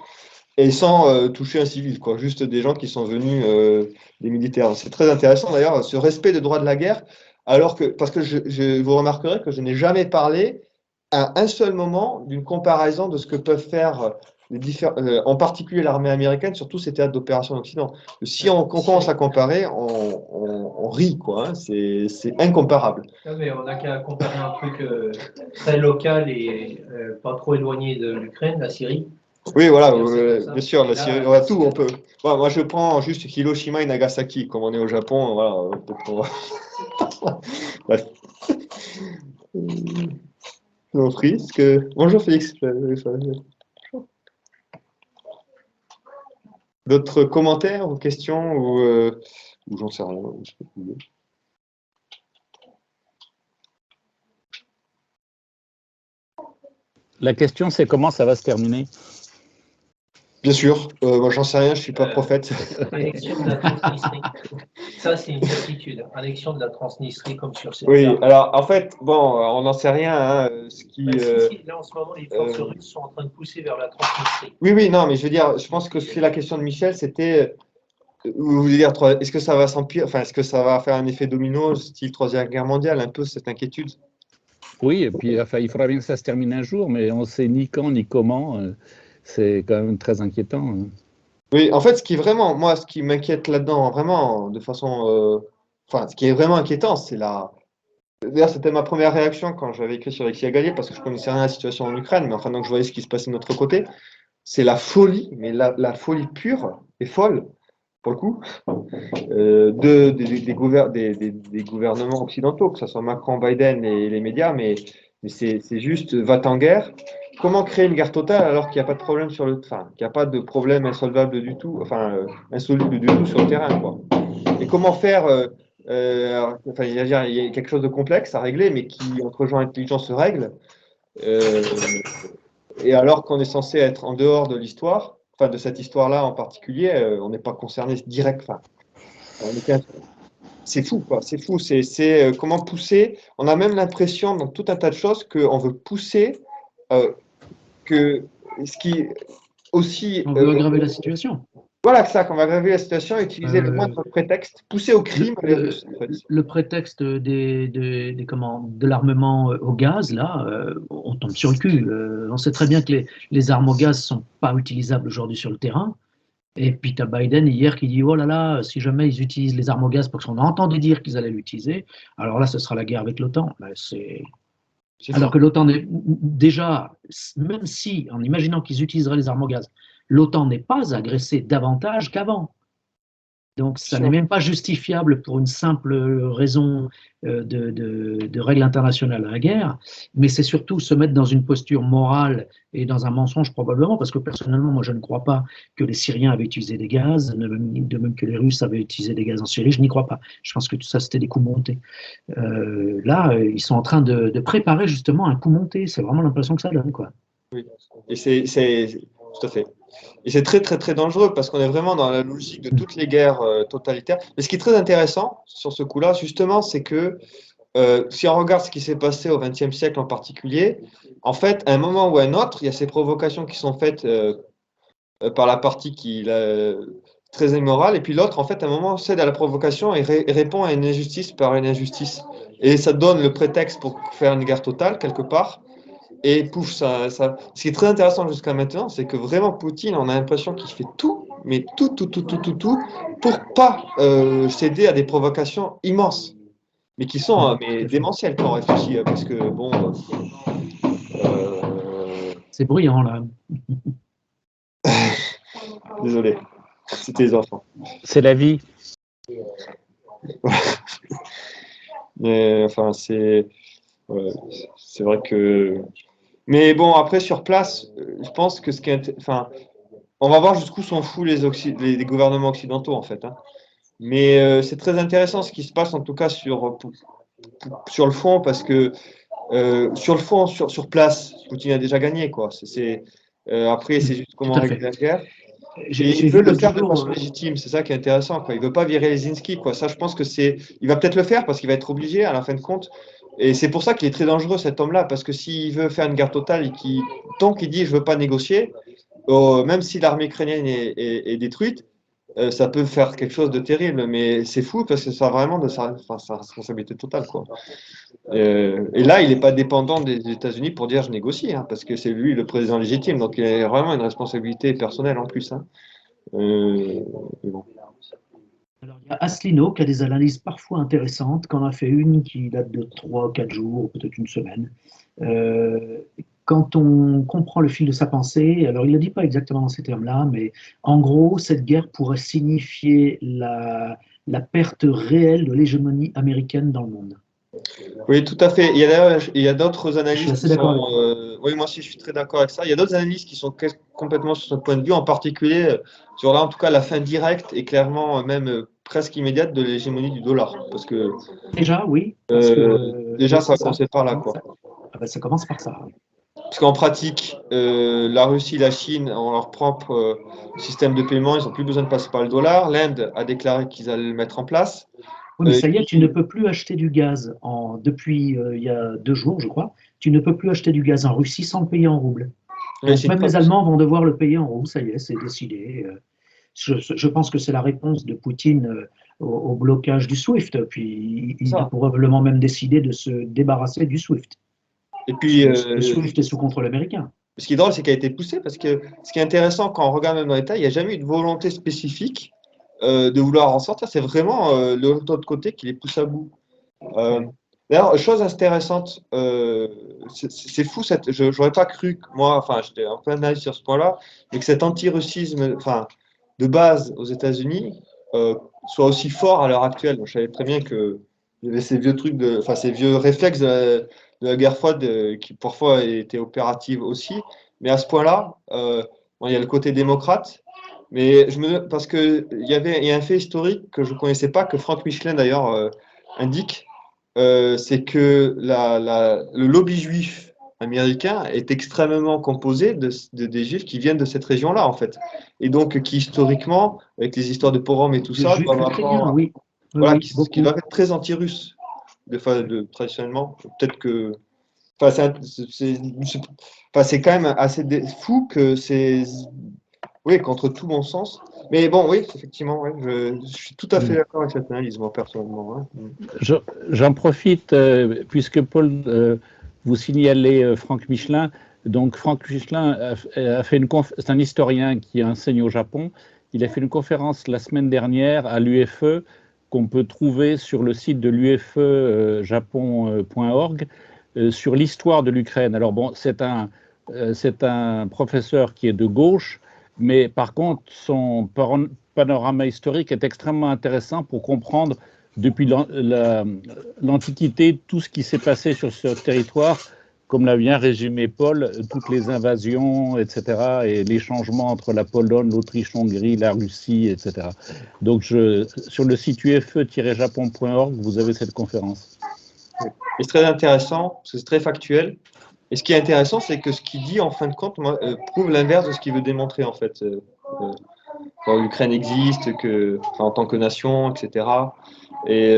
et sans toucher un civil, quoi. Juste des gens qui sont venus, des militaires. C'est très intéressant d'ailleurs, ce respect des droits de la guerre, alors que, parce que vous remarquerez que je n'ai jamais parlé à un seul moment d'une comparaison de ce que peuvent faire en particulier l'armée américaine sur tous ces théâtres d'opération d'Occident. Si on commence à comparer, on rit, quoi. Hein. C'est incomparable. Non, mais on n'a qu'à comparer un truc très local et pas trop éloigné de l'Ukraine, la Syrie. Oui, voilà, Ça. bien sûr, Et la là, Syrie, on a tout, on peut. Voilà, moi, je prends juste Hiroshima et Nagasaki, comme on est au Japon, voilà, peut-être Bref. Je vous en prie, bonjour Félix. D'autres commentaires ou questions ou j'en sais rien. La question, c'est comment ça va se terminer? Bien sûr, moi j'en sais rien, je suis pas prophète. Annexion de la Transnistrie. Ça, c'est une certitude. Annexion de la Transnistrie comme sur cette Oui, carte. alors en fait, bon, on n'en sait rien. Hein, Si, là, en ce moment, les forces russes sont en train de pousser vers la Transnistrie. Oui, non, mais je veux dire, je pense que c'est la question de Michel, c'était, vous voulez dire, est-ce que ça va s'empirer, enfin, est-ce que ça va faire un effet domino, style Troisième Guerre mondiale, un peu cette inquiétude? Oui, et puis enfin, il faudra bien que ça se termine un jour, mais on ne sait ni quand ni comment. C'est quand même très inquiétant. Hein. Oui, en fait, ce qui est vraiment, moi, ce qui m'inquiète là-dedans, vraiment, de façon, enfin, ce qui est vraiment inquiétant, c'est la. D'ailleurs, c'était ma première réaction quand j'avais écrit sur Alexis Gallier, parce que je connaissais rien à la situation en Ukraine, mais enfin, donc je voyais ce qui se passait de notre côté. C'est la folie, mais la folie pure et folle, pour le coup, des gouvernements occidentaux, que ce soit Macron, Biden et les médias, mais c'est juste va-t-en guerre. Comment créer une guerre totale alors qu'il n'y a pas de problème qu'il n'y a pas de problème insolvable du tout, enfin insoluble du tout sur le terrain, quoi. Et comment faire enfin, il y a quelque chose de complexe à régler, mais qui entre gens intelligents se règle. Et alors qu'on est censé être en dehors de l'histoire, enfin de cette histoire-là en particulier, on n'est pas concerné direct. Enfin, c'est fou, quoi. C'est fou. C'est comment pousser. On a même l'impression dans tout un tas de choses qu'on veut pousser que ce qui aussi. On veut aggraver la situation. Voilà ça, qu'on va aggraver la situation, utiliser le moindre prétexte, pousser au crime les Russes. En fait. Le prétexte de l'armement au gaz, là, on tombe sur le cul. On sait très bien que les armes au gaz ne sont pas utilisables aujourd'hui sur le terrain. Et puis tu as Biden hier qui dit, oh là là, si jamais ils utilisent les armes au gaz parce qu'on a entendu dire qu'ils allaient l'utiliser, alors là, ce sera la guerre avec l'OTAN. Alors que l'OTAN, déjà, même si, en imaginant qu'ils utiliseraient les armes au gaz, l'OTAN n'est pas agressée davantage qu'avant. Donc, ça n'est même pas justifiable pour une simple raison de règle internationale à la guerre, mais c'est surtout se mettre dans une posture morale et dans un mensonge probablement, parce que personnellement, moi, je ne crois pas que les Syriens avaient utilisé des gaz, de même que les Russes avaient utilisé des gaz en Syrie, je n'y crois pas. Je pense que tout ça, c'était des coups montés. Là, ils sont en train de préparer justement un coup monté. C'est vraiment l'impression que ça donne, quoi. Oui, et c'est tout à fait. Et c'est très, très, très dangereux parce qu'on est vraiment dans la logique de toutes les guerres totalitaires. Mais ce qui est très intéressant sur ce coup-là, justement, c'est que si on regarde ce qui s'est passé au XXe siècle en particulier, en fait, à un moment ou à un autre, il y a ces provocations qui sont faites par la partie qui est très immorale, et puis l'autre, en fait, à un moment, cède à la provocation et répond à une injustice par une injustice. Et ça donne le prétexte pour faire une guerre totale, quelque part. Et pouf, ce qui est très intéressant jusqu'à maintenant, c'est que vraiment Poutine, on a l'impression qu'il fait tout, mais tout, pour pas céder à des provocations immenses, mais qui sont mais démentielles quand on réfléchit, parce que bon. C'est bruyant là. Désolé. C'était les enfants. C'est la vie. Mais enfin, ouais, c'est vrai que. Mais bon, après, sur place, je pense que ce qui est. Enfin, on va voir jusqu'où sont fous les gouvernements occidentaux, en fait. Hein. Mais c'est très intéressant ce qui se passe, en tout cas, sur le fond, parce que sur le fond, sur place, Poutine a déjà gagné, quoi. Après, c'est juste comment Tout à régler fait. la guerre. J'ai Et il vu veut le l'autre faire de jour, façon légitime, c'est ça qui est intéressant, quoi. Il veut pas virer Zelensky, quoi. Ça, je pense que il va peut-être le faire parce qu'il va être obligé à la fin de compte. Et c'est pour ça qu'il est très dangereux, cet homme-là, parce que s'il veut faire une guerre totale et tant qu'il dit je veux pas négocier, même si l'armée ukrainienne est détruite, ça peut faire quelque chose de terrible. Mais c'est fou parce que ça a vraiment sa responsabilité totale, quoi. Et là, il n'est pas dépendant des États-Unis pour dire je négocie, hein, parce que c'est lui le président légitime, donc il a vraiment une responsabilité personnelle en plus. Hein. Bon. alors, il y a Asselineau qui a des analyses parfois intéressantes, qu'en a fait une qui date de 3, 4 jours, peut-être une semaine. Quand on comprend le fil de sa pensée, alors il ne le dit pas exactement dans ces termes-là, mais en gros, cette guerre pourrait signifier la perte réelle de l'hégémonie américaine dans le monde. Oui, tout à fait. Il y a d'autres Je analyses suis assez qui d'accord sont. avec toi. Oui, moi aussi, je suis très d'accord avec ça. Il y a d'autres analyses qui sont complètement sur ce point de vue, en particulier sur là, en tout cas, la fin directe et clairement même presque immédiate de l'hégémonie du dollar. Parce que Déjà, oui, parce que déjà, oui, ça c'est a ça. commencé par là, quoi. Ah ben, ça commence par ça. Oui. Parce qu'en pratique, la Russie, la Chine ont leur propre système de paiement, ils n'ont plus besoin de passer par le dollar. L'Inde a déclaré qu'ils allaient le mettre en place. Oui, mais ça y est, tu ne peux plus acheter du gaz depuis il y a 2 jours, je crois. Tu ne peux plus acheter du gaz en Russie sans le payer en rouble. Ouais, Donc même les Allemands vont devoir le payer en rouble, ça y est, c'est décidé. Je pense que c'est la réponse de Poutine au blocage du SWIFT. Puis il a probablement même décidé de se débarrasser du SWIFT. Et puis, Le SWIFT est sous contrôle américain. ce qui est drôle, c'est qu'il a été poussé parce que ce qui est intéressant quand on regarde même dans l'État, il n'y a jamais eu de volonté spécifique de vouloir en sortir. C'est vraiment l'autre côté qui les pousse à bout. D'ailleurs, chose intéressante, c'est fou, je n'aurais pas cru que moi, enfin, j'étais un peu analyse sur ce point-là, mais que cet anti-russisme enfin, de base aux États-Unis soit aussi fort à l'heure actuelle. Donc, je savais très bien qu'il y avait ces vieux trucs, enfin, ces vieux réflexes de la guerre froide qui parfois étaient opératives aussi, mais à ce point-là, bon, il y a le côté démocrate. Mais parce qu'il y a un fait historique que je ne connaissais pas, que Franck Michelin d'ailleurs indique, c'est que le lobby juif américain est extrêmement composé des juifs qui viennent de cette région-là, en fait. Et donc, qui historiquement, avec les histoires de pogroms et tout Les ça, juifs ukrainiens, oui. voilà, Oui, qui beaucoup. doivent être très anti-russes, traditionnellement. Peut-être que. Enfin, c'est quand même assez fou que c'est. Oui, contre tout bon sens. Mais bon, oui, effectivement, ouais, je suis tout à fait d'accord avec cette analyse, moi, personnellement. Hein. J'en profite, puisque Paul, vous signalez Franck Michelin. Donc, Franck Michelin a fait c'est un historien qui enseigne au Japon. Il a fait une conférence la semaine dernière à l'UFE qu'on peut trouver sur le site de l'UFE japon.org sur l'histoire de l'Ukraine. Alors, bon, c'est un professeur qui est de gauche, mais par contre, son panorama historique est extrêmement intéressant pour comprendre depuis l'Antiquité tout ce qui s'est passé sur ce territoire, comme l'a bien résumé Paul, toutes les invasions, etc., et les changements entre la Pologne, l'Autriche-Hongrie, la Russie, etc. Donc, sur le site ufe-japon.org, vous avez cette conférence. Et c'est très intéressant, parce que c'est très factuel. Et ce qui est intéressant, c'est que ce qu'il dit, en fin de compte, prouve l'inverse de ce qu'il veut démontrer, en fait. L'Ukraine existe, en tant que nation, etc. Et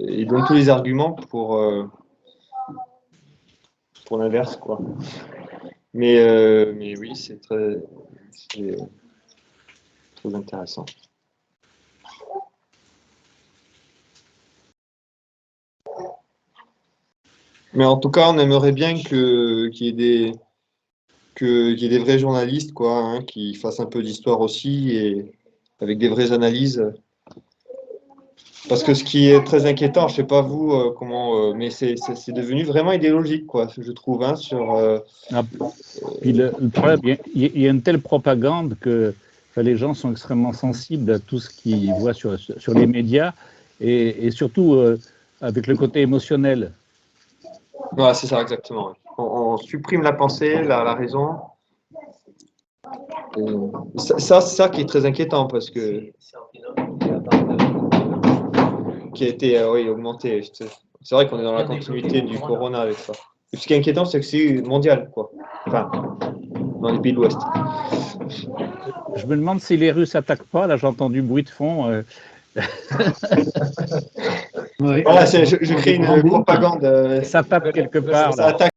il donne tous les arguments pour l'inverse, quoi. Mais oui, c'est très intéressant. Mais en tout cas, on aimerait bien qu'il y ait des vrais journalistes, quoi, hein, qui fassent un peu d'histoire aussi et avec des vraies analyses. Parce que ce qui est très inquiétant, je ne sais pas vous mais c'est devenu vraiment idéologique, quoi, je trouve, hein, sur. Puis le problème, il y a une telle propagande que Enfin, les gens sont extrêmement sensibles à tout ce qu'ils voient sur les médias et surtout avec le côté émotionnel. Voilà, c'est ça, exactement. Ouais. On supprime la pensée, la raison. Et c'est ça qui est très inquiétant parce que C'est un phénomène qui est apparu qui a été oui, augmenté. C'est vrai qu'on est dans la continuité du corona avec ça. Et ce qui est inquiétant, c'est que c'est mondial, quoi. Enfin, dans les pays de l'Ouest. Je me demande si les Russes attaquent pas. Là, j'ai entendu bruit de fond. Oui. Voilà, je crée une propagande. Ça tape quelque part. Ça Là. attaque